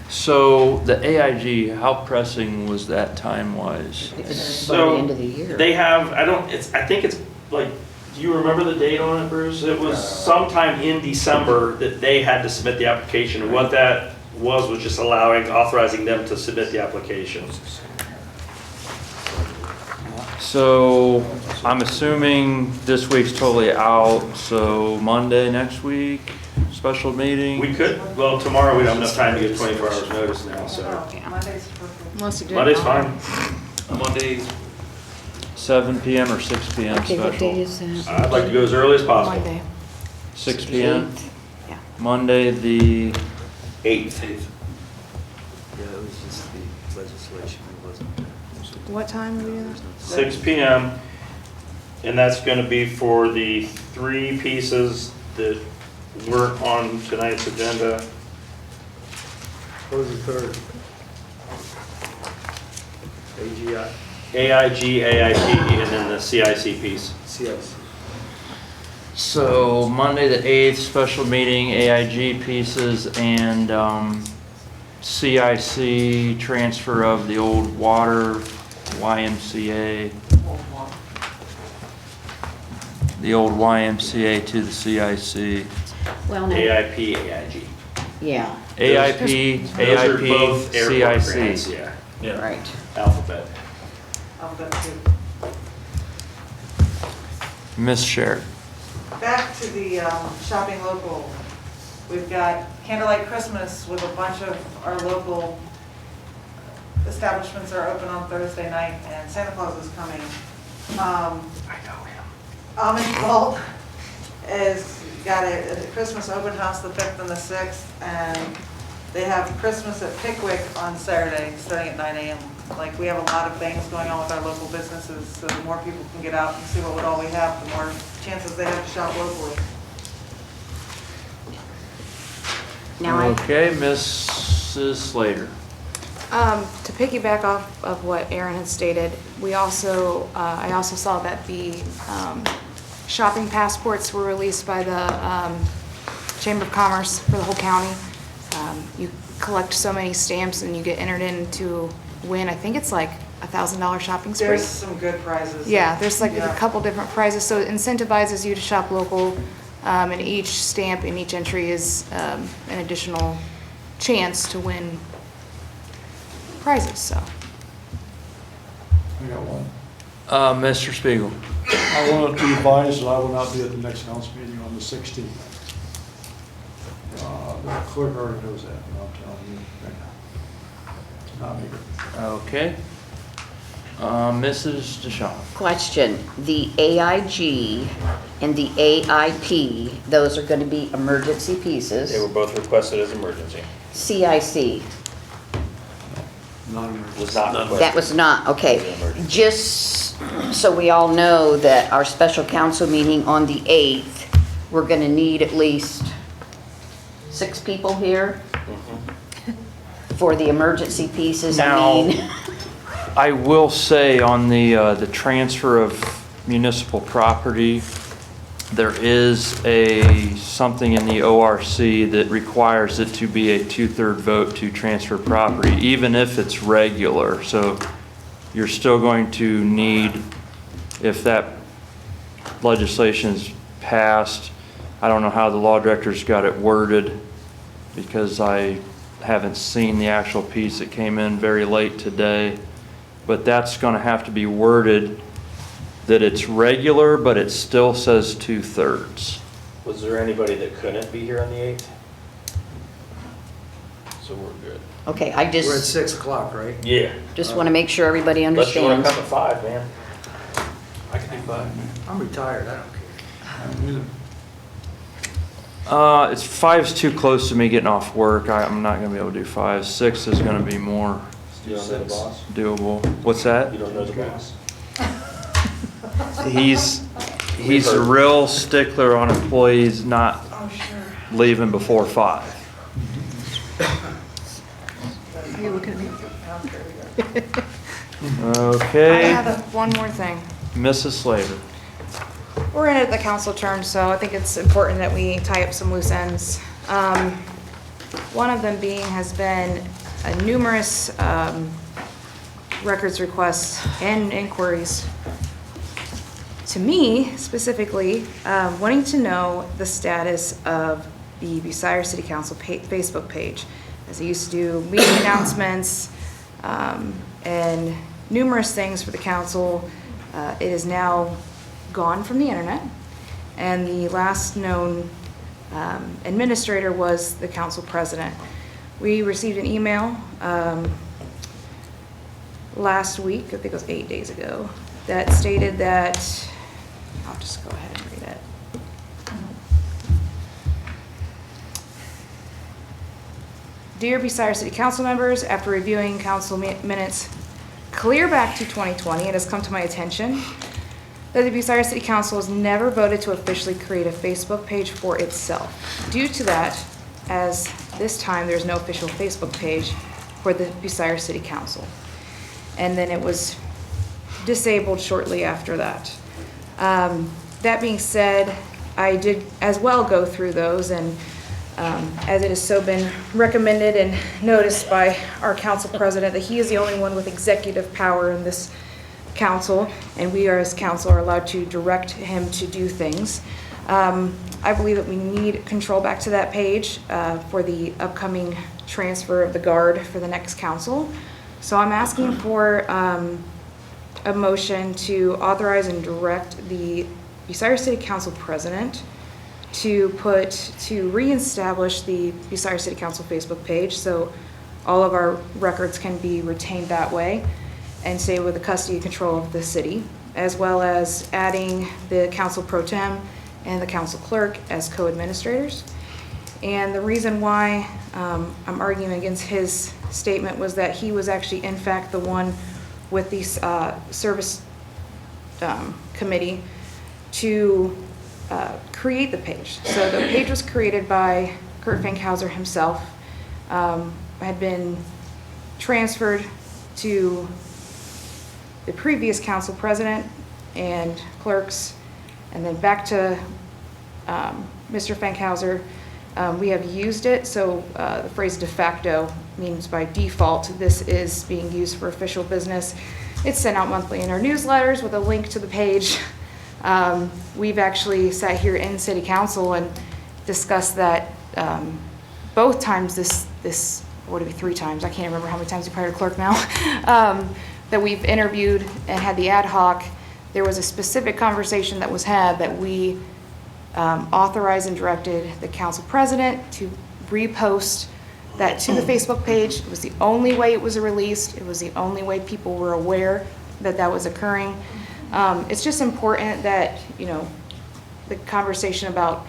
So the AIG, how pressing was that time-wise? It's by the end of the year. They have, I think it's like, do you remember the date on it, Bruce? It was sometime in December that they had to submit the application. And what that was just authorizing them to submit the application. So I'm assuming this week's totally out, so Monday next week, special meeting? We could, well, tomorrow we don't have enough time to get 24 hours notice now, so. Monday's perfect. Unless you do it Monday's now. fine. Monday, 7 PM or 6 PM Okay, what day special? is that? I'd like to go as early as possible. Monday. 6 PM? Yeah. Monday, the 8th. Yeah, it was just the legislation, it wasn't. What time are we doing that? 6 PM. And that's going to be for the 3 pieces that weren't on tonight's agenda. What was the third? AGI, AIG, AIP, and then the CIC piece. CIC. So Monday, the 8th, special meeting, AIG pieces and CIC transfer of the old water YMCA, the old YMCA to the CIC. Well, now, AIP, AIG. yeah, AIP, Those are both airport grants, CIC. yeah. right. Alphabet. Alphabet soup. Ms. Sherrick. Back to the shopping local. We've got Candlelight Christmas with a bunch of our local establishments are open on Thursday night, and Santa Claus is coming. I know him. Amish Vault has got a Christmas open house the 5th and the 6th, and They have Christmas at Pickwick on Saturday, starting at 9 a.m. Like, we have a lot of things going on with our local businesses, so the more people can get out and see what all we have, the more chances they have to shop locally. Now Okay, Mrs. Slater. To piggyback off of what Aaron had stated, we also, I also saw that the shopping passports were released by the Chamber of Commerce for the whole county. You collect so many stamps and you get entered in to win, I think it's like $1,000 shopping spree. There's some good prizes. Yeah, there's like Yeah. a couple different prizes, so it incentivizes you to shop local, and each stamp and each entry is an additional chance to win prizes, so. I got one. Mr. Spiegel. I want to advise that I will not be at the next council meeting on the 16th. The clerk already knows that, and I'm telling you right now. Not me. Okay. Mrs. DeShawn. Question, the AIG and the AIP, those are going to be emergency pieces. They were both requested as emergency. CIC, Was not requested. that was not, okay. Just so we all know that our special council meeting on the 8th, we're going to need at least 6 people here for the emergency pieces. Now, I will say on the transfer of municipal property, there is something in the ORC that requires it to be a 2/3 vote to transfer property, even if it's regular. So you're still going to need, if that legislation is passed, I don't know how the law director's got it worded, because I haven't seen the actual piece. It came in very late today. But that's going to have to be worded that it's regular, but it still says 2/3. Was there anybody that couldn't be here on the 8th? So we're good. Okay, I We're at just, 6 o'clock, right? Yeah. just want to make sure everybody Unless you want understands. to come at 5, man. I can do 5. I'm retired, I don't care. It's 5's too close to me getting off work. I'm not going to be able to do 5. 6 is going to be more You don't know the boss? doable. What's that? You don't know the boss? He's a real stickler on employees not leaving before 5. Are you looking at me? Okay. I have one more thing. Mrs. Slater. We're in at the council term, so I think it's important that we tie up some loose ends. One of them being has been numerous records requests and inquiries to me specifically, wanting to know the status of the Bucyrus City Council Facebook page. As I used to do meeting announcements and numerous things for the council. It is now gone from the internet, and the last known administrator was the council president. We received an email last week, I think it was 8 days ago, that stated that, I'll just go ahead and read it. Dear Bucyrus City Council members, after reviewing council minutes clear back to 2020, it has come to my attention that the Bucyrus City Council has never voted to officially create a Facebook page for itself. Due to that, as this time there's no official Facebook page for the Bucyrus City Council. And then it was disabled shortly after that. That being said, I did as well go through those, and as it has so been recommended and noticed by our council president that he is the only one with executive power in this council, and we are as council are allowed to direct him to do things. I believe that we need control back to that page for the upcoming transfer of the guard for the next council. So I'm asking for a motion to authorize and direct the Bucyrus City Council president to reestablish the Bucyrus City Council Facebook page so all of our records can be retained that way and stay with the custody and control of the city, as well as adding the council pro tem and the council clerk as co-administrators. And the reason why I'm arguing against his statement was that he was actually in fact the one with the service committee to create the page. So the page was created by Kurt Fankhauser himself, had been transferred to the previous council president and clerks, and then back to Mr. Fankhauser. We have used it, so the phrase de facto means by default this is being used for official business. It's sent out monthly in our newsletters with a link to the page. We've actually sat here in city council and discussed that both times this, or would it be 3 times? I can't remember how many times we hired a clerk now. That we've interviewed and had the ad hoc. There was a specific conversation that was had that we authorized and directed the council president to repost that to the Facebook page. It was the only way it was released. It was the only way people were aware that that was occurring. It's just important that, you know, the conversation about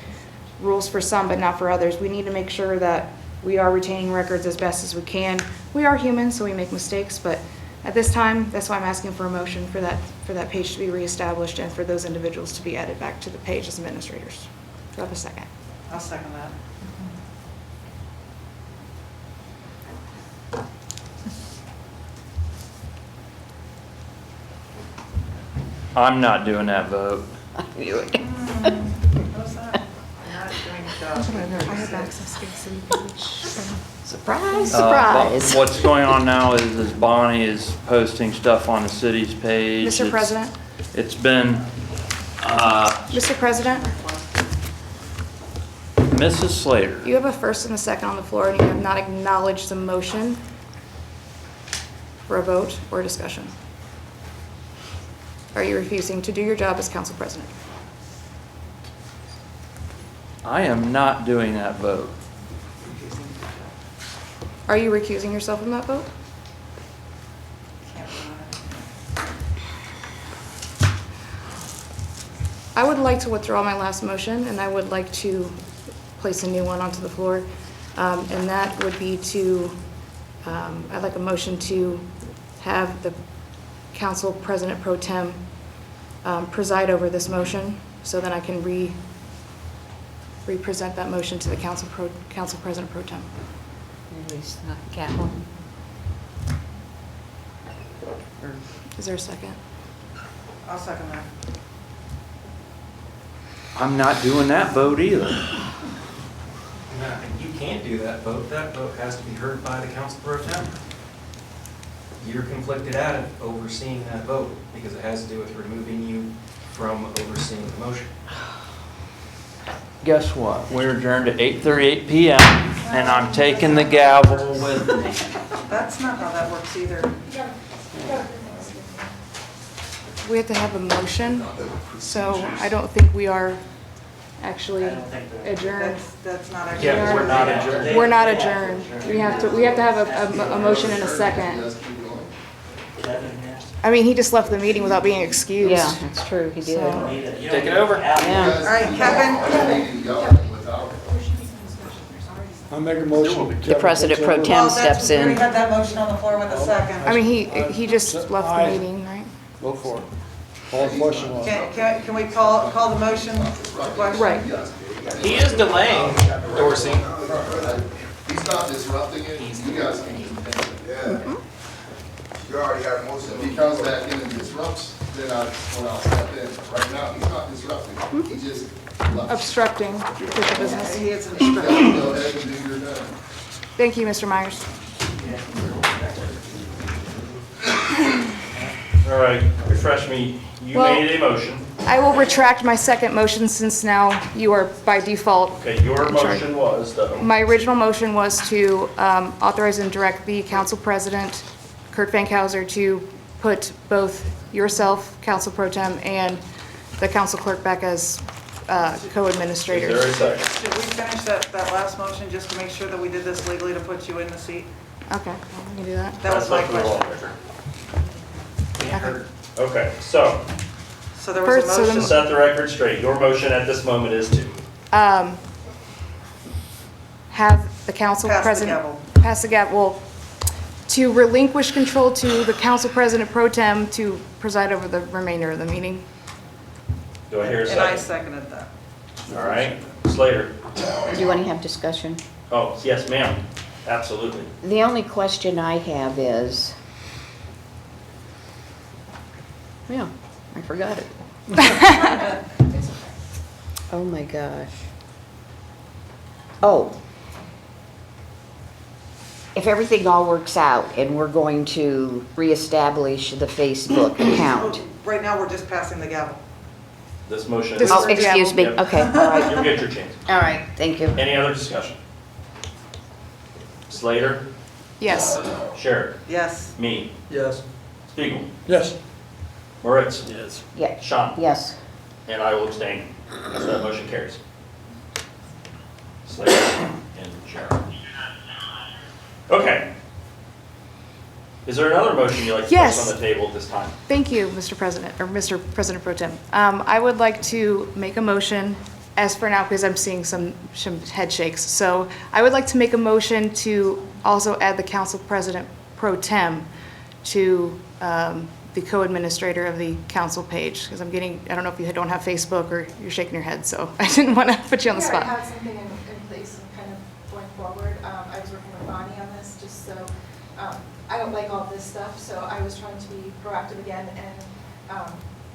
rules for some but not for others, we need to make sure that we are retaining records as best as we can. We are human, so we make mistakes, but at this time, that's why I'm asking for a motion for that page to be reestablished and for those individuals to be added back to the page as administrators. Do I have a second? I'll second that. I'm not doing that vote. What's that? Not doing the job. I have access to the city page. Surprise, surprise. What's going on now is Bonnie is posting stuff on the city's page. Mr. President? It's been, Mr. President, Mrs. Slater. you have a first and a second on the floor, and you have not acknowledged the motion for a vote or discussion. Are you refusing to do your job as council president? I am not doing that vote. Are you recusing yourself from that vote? I would like to withdraw my last motion, and I would like to place a new one onto the floor. And that would be to, I'd like a motion to have the council president pro tem preside over this motion, so that I can re-present that motion to the council president pro tem. Release the gavel. Is there a second? I'll second that. I'm not doing that vote either. No, you can't do that vote. That vote has to be heard by the council pro tem. You're conflicted out of overseeing that vote because it has to do with removing you from overseeing the motion. Guess what? We're adjourned at 8:38 PM, and I'm taking the gavel with me. That's not how that works either. We have to have a motion, so I don't think we are actually adjourned. That's not actually. Yeah, we're not adjourned. We're not adjourned. We have to have a motion and a second. I mean, he just left the meeting without being excused. Yeah, that's true, he did. So- Take it over. Yeah. All right, Kevin? I make a motion. The president pro tem Well, that's- steps We already in. had that motion on the floor with a second. I mean, he just left the meeting, right? Go for it. Call the question on. Can we call the motion to question? Right. He is delaying, Dorsey. He's not disrupting it, you guys can just. Yeah. You already have motion. Because that disrupts, then I'll step in. Right now, he's not disrupting, he just. Obstructing official business. He is an Go obstructor. ahead and do your done. Thank you, Mr. Myers. All right, refresh me. You Well- made a motion. I will retract my second motion since now you are by default. Okay, your in charge. motion was though. My original motion was to authorize and direct the council president, Kurt Fankhauser, to put both yourself, council pro tem, and the council clerk back as co-administrators. Is there a second? Should we finish that last motion just to make sure that we did this legally to put you in the seat? Okay, we can do that. That was my That's what the law question. record. Okay, so, So there was a First, so motion. to set the record straight, your motion at this moment is to. have the council Pass the president. gavel. Pass the gavel. Well, to relinquish control to the council president pro tem to preside over the remainder of the meeting. Do I hear a And I second? seconded that. All right, Slater. Do you want to have discussion? Oh, yes, ma'am, absolutely. The only question I have is, yeah, I forgot it. Oh my gosh. Oh. If everything all works out and we're going to reestablish the Facebook account. Right now, we're just passing the gavel. This motion. This is- Oh, excuse me, Yep. okay, all right. You'll get your chance. All right, thank you. Any other discussion? Slater, Yes. Sherrick, Yes. me, Yes. Spiegel, Yes. Moritz, Yes. Yeah, Sean, yes. and I will abstain. So that motion carries. Slater and Sherrick. Okay. Is there another motion you'd like to Yes. place on the table at this time? Thank you, Mr. President, or Mr. President Pro Tem. I would like to make a motion, as for now, because I'm seeing some head shakes. So I would like to make a motion to also add the Council President Pro Tem to the co-administrator of the council page, because I'm getting, I don't know if you don't have Facebook or you're shaking your head, so I didn't want to put you on the We spot. already have something in place and kind of going forward. I was working with Bonnie on this, just so, I don't like all this stuff, so I was trying to be proactive again and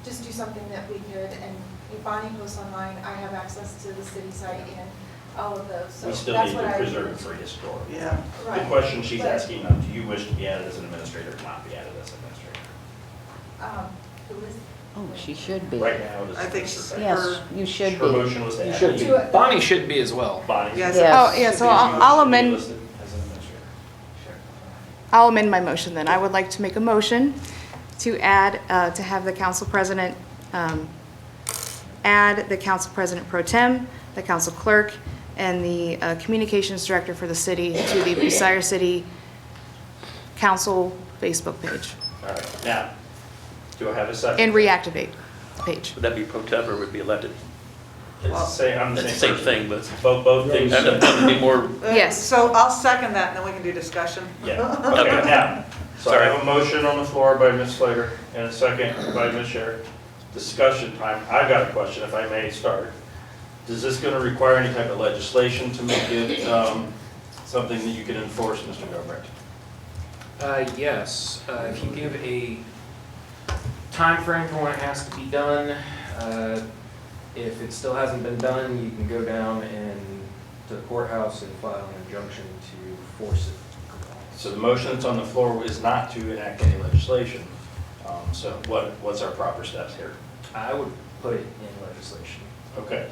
just do something that we could. And if Bonnie posts online, I have access to the city site and all of those, so We still that's need what to I preserve do. it for historic. Yeah. The Right. question she's But, asking, do you wish to be added as an administrator or not be added as an administrator? Who is? Oh, she should be. Right now, it is. I think Mr. Yes, Becker. you should Her be. motion was to You add should me. be. Bonnie should be as well. Bonnie. Yes. Yes. Oh, yeah, so I'll Should be amend. listed as an administrator. I'll amend my motion then. I would like to make a motion to add, to have the council president, add the council president pro tem, the council clerk, and the communications director for the city to the Bucyrus City Council Facebook page, All right, now, do I have a second? and reactivate the page. Would that be pro tem or would it be elected? It's the same, I'm the That's the same same person. thing, but Both things. that would be more, Yes. So I'll second that, and then we can do discussion. Yeah, okay, now, so I have a motion on the floor by Ms. Slater and a second by Ms. Sherrick. Discussion time, I've got a question, if I may start. Is this gonna require any type of legislation to make it, something that you can enforce, Mr. Gilbert? Yes, if you give a time frame for when it has to be done, if it still hasn't been done, you can go down and to the courthouse and file an injunction to force it. So the motion that's on the floor is not to enact any legislation. So what's our proper steps here? I would put it in legislation. Okay.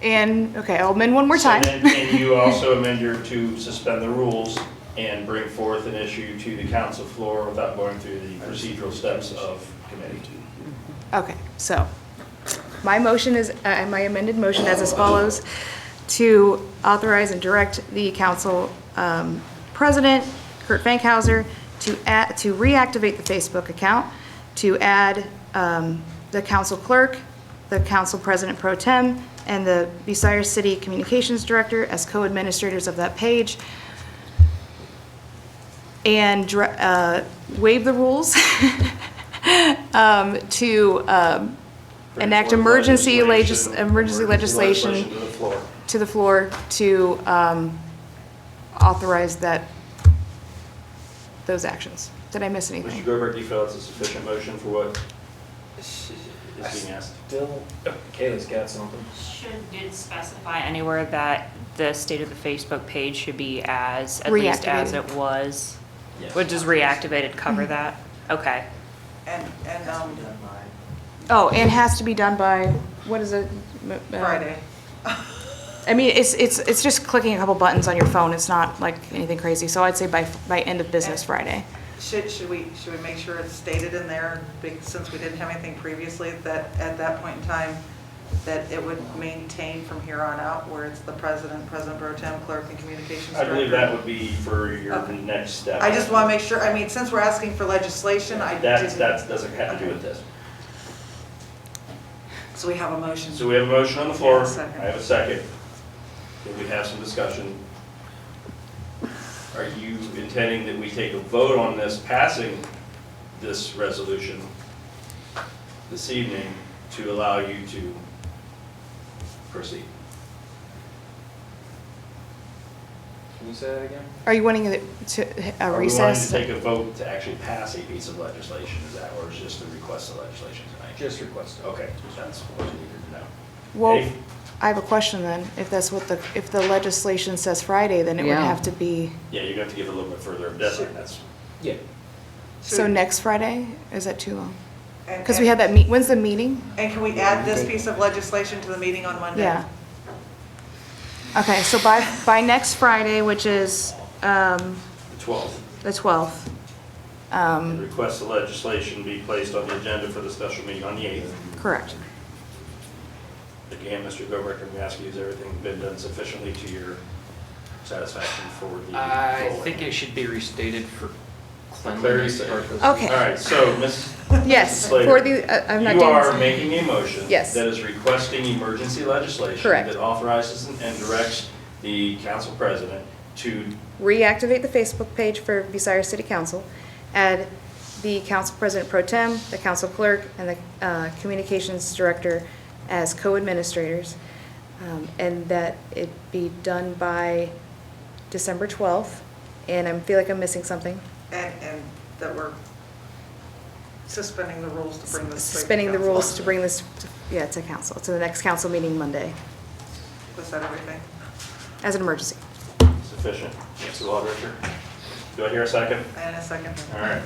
And, okay, I'll amend one more time. So then can you also amend your to suspend the rules and bring forth an issue to the council floor without going through the procedural steps of committee? Okay, so my motion is, my amended motion is as follows: to authorize and direct the council president, Kurt Fankhauser, to reactivate the Facebook account, to add the council clerk, the council president pro tem, and the Bucyrus City Communications Director as co-administrators of that page, and waive the rules to enact emergency legislation to the floor to authorize those actions. Did I miss anything? Mr. Gilbert, do you feel it's a sufficient motion for what is being asked? Still, Kayla's got something. Should it specify anywhere that the state of the Facebook page should be as, at least as Reactivated. it was? Yes. Would does reactivated cover that? Okay. And, Oh, and has to be done by, what is it? Friday. I mean, it's just clicking a couple buttons on your phone. It's not like anything crazy. So I'd say by end of business Friday. Should we make sure it's stated in there, since we didn't have anything previously, that at that point in time, that it would maintain from here on out, where it's the president, president pro tem, clerk, and communications I director? believe that would be for your Okay. next step. I just want to make sure, I mean, since we're asking for legislation, I That didn't. doesn't have to do with this. So we have a motion. So we have a motion on the floor. Yeah, second. I have a second. Can we have some discussion? are you intending that we take a vote on this, passing this resolution this evening to allow you to proceed? Can you say that again? Are you wanting it to Are we wanting recess? to take a vote to actually pass a piece of legislation, is that, or is just a request of legislation tonight? Just request. Okay, that's what you needed to know. Well, Any- I have a question then. If that's what if the legislation says Friday, then it would Yeah. have to be, Yeah, you're going to have to give a little bit further of deadline, that's, Yeah. so next Friday? Is that too long? And- Because we had that when's the meeting? And can we add this piece of legislation to the meeting on Monday? Yeah. Okay, so by next Friday, which is the 12th. the 12th. Request the legislation be placed on the agenda for the special meeting on the 8th. Correct. Again, Mr. Gobrick, I'm asking, has everything been done sufficiently to your satisfaction for the I rolling? think it should be restated for Clarity's cleanliness sake. purposes. Okay. All right, so Ms. Yes, Slater, for the, I'm not you doing are this. making a motion Yes. that is requesting emergency legislation Correct. that authorizes and directs the council president to Reactivate the Facebook page for Bucyrus City Council, add the council president pro tem, the council clerk, and the communications director as co-administrators, and that it be done by December 12th, and I feel like I'm missing something. And that we're suspending the rules to bring this. straight to Suspending the council. rules to bring this, to council, to the next council meeting Monday, Was that everything? as an emergency. sufficient. Mr. Auditor, do I hear a second? And a second. All right.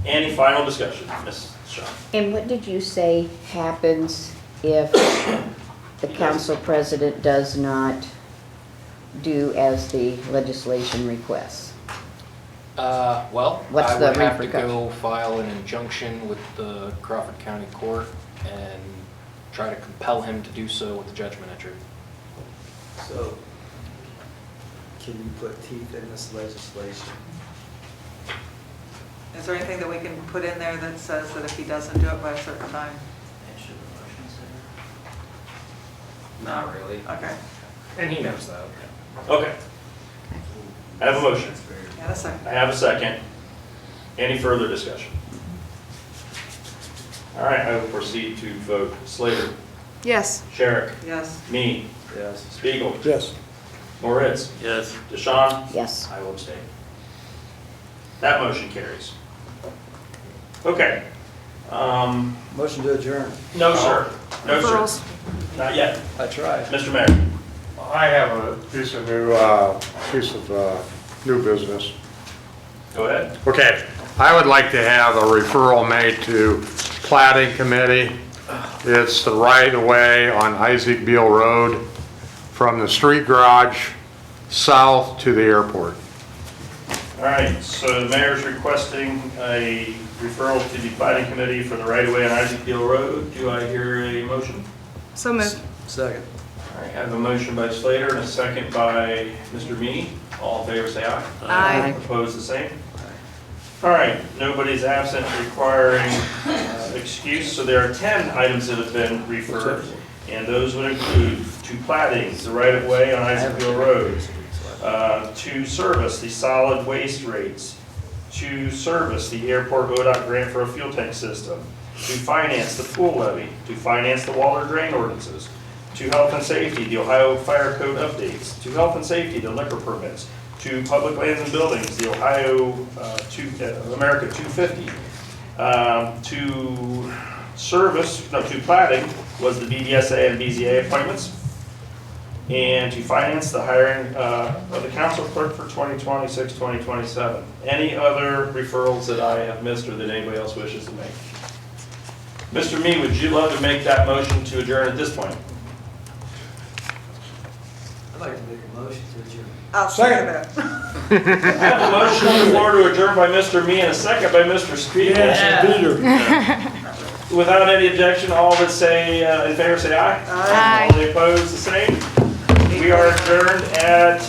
Any final discussion, Ms. Shaw? And what did you say happens if the council president does not do as the legislation requests? Well, What's I the would have to repercussion? go file an injunction with the Crawford County Court and try to compel him to do so with the judgment entered. So, can you put teeth in this legislation? Is there anything that we can put in there that says that if he doesn't do it by a certain time? Not really. Okay. And he knows that. Okay. I have a motion. And a second. I have a second. Any further discussion? All right, I will proceed to vote. Slater, Yes. Sherrick, Yes. me, Yes. Spiegel, Yes. Moritz, Yes. Deshawn, Yes. I will abstain. That motion carries. Okay. Motion to adjourn. No, sir. No, sir. Referrals. Not yet. I tried. Mr. Mayor. I have a piece of new business. Go ahead. Okay, I would like to have a referral made to plating committee. It's the right-of-way on Isaac Beal Road from the street garage south to the airport. All right, so the mayor's requesting a referral to the planning committee for the right-of-way on Isaac Beal Road. Do I hear a motion? So moved. Second. All right, I have a motion by Slater and a second by Mr. Meany. All in favor, say aye. Aye. Opposed, the same? All right, nobody's absent requiring excuse, so there are 10 items that have been referred, and those would include to platings, the right-of-way on Isaac Beal Road, to service the solid waste rates, to service the airport ODOT grant for a fuel tank system, to finance the pool levy, to finance the water drain ordinances, to health and safety, the Ohio Fire Code updates, to health and safety, the liquor permits, to public lands and buildings, the Ohio America 250, to to plating was the BDSA and BZA appointments, and to finance the hiring of the council clerk for 2026, 2027. Any other referrals that I have missed or that anybody else wishes to make? Mr. Mee, would you love to make that motion to adjourn at this point? I'd like to make a motion to adjourn. I'll second that. I have a motion on the floor to adjourn by Mr. Mee and a second by Mr. Spiegel. Without any objection, all that say in favor say aye. Aye. All the opposed, the same. We are adjourned at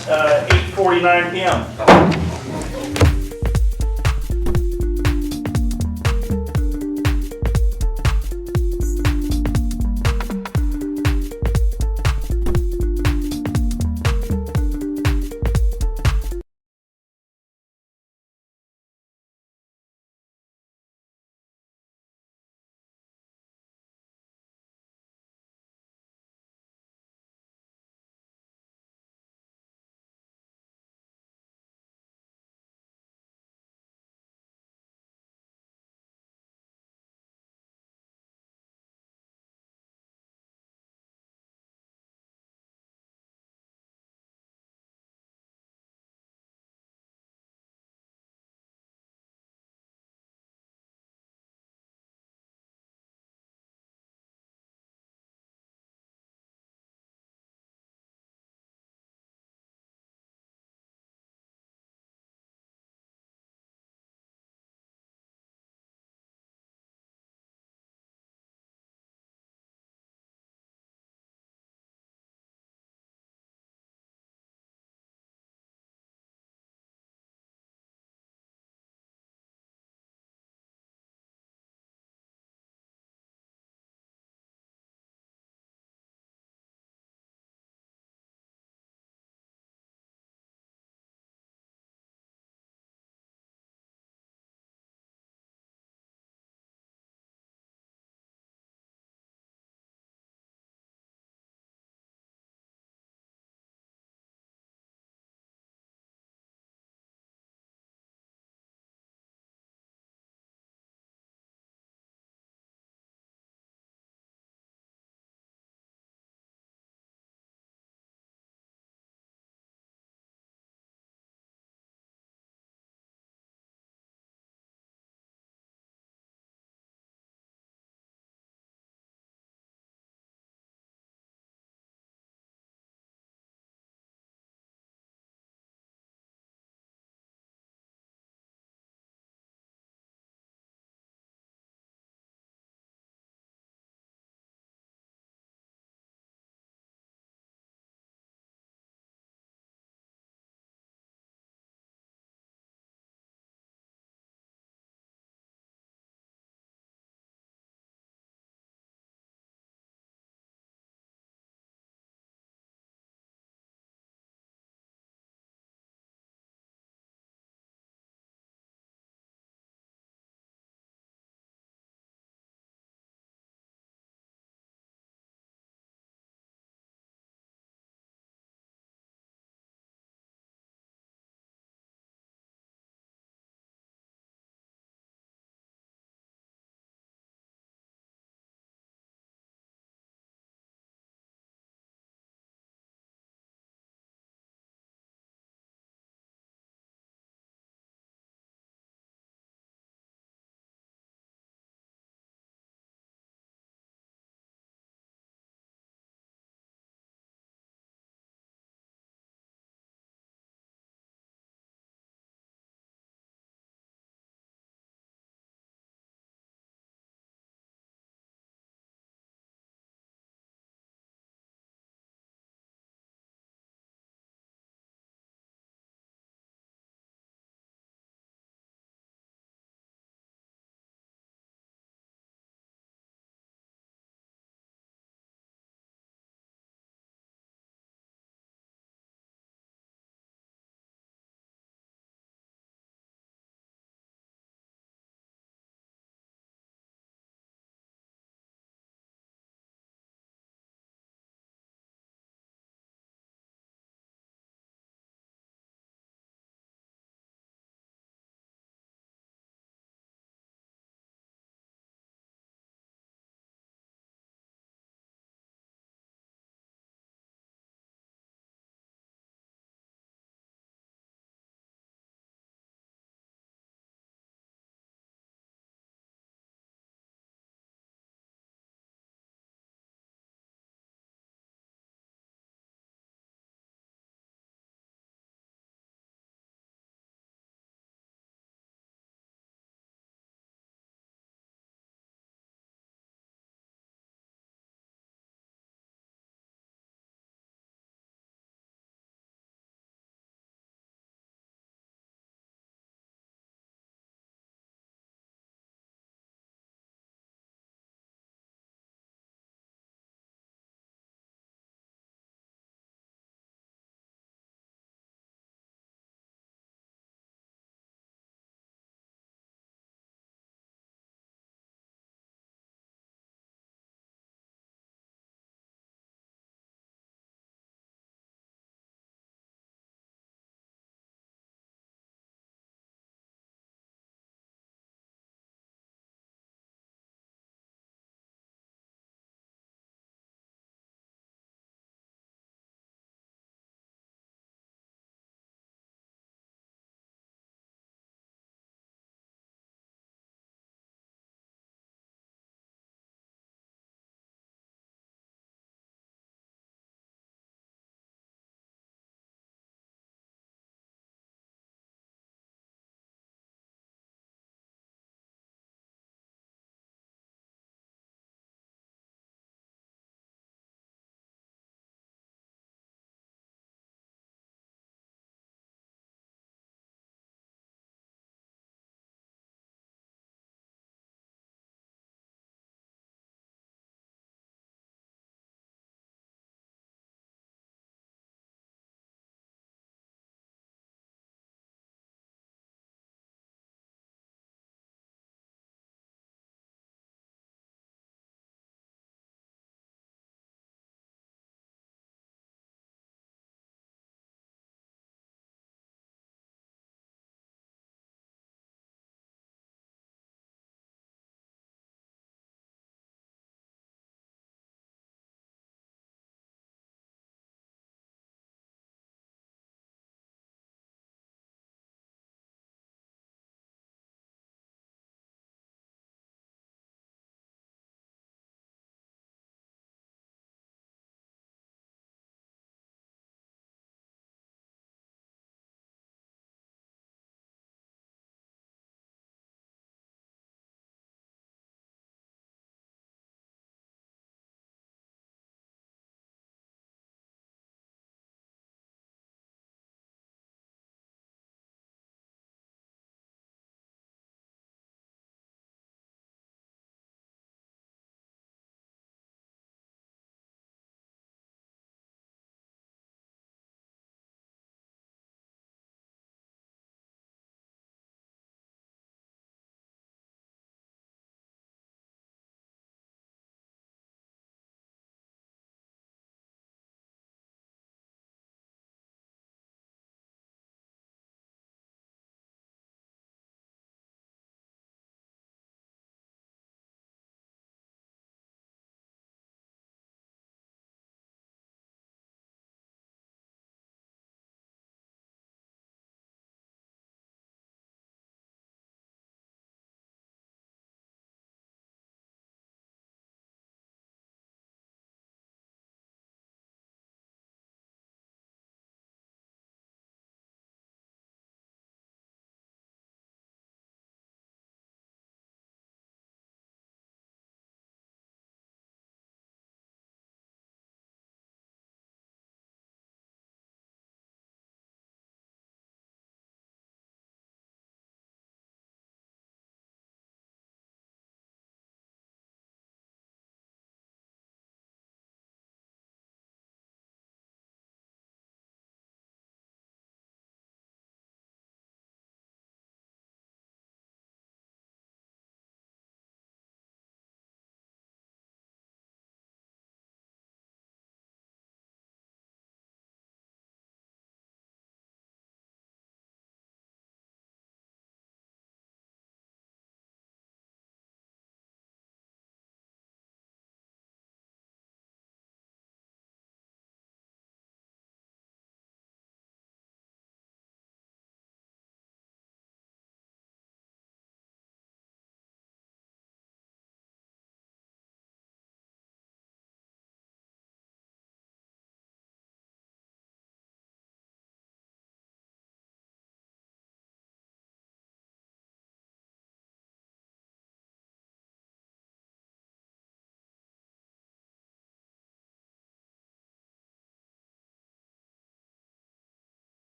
8:49 PM.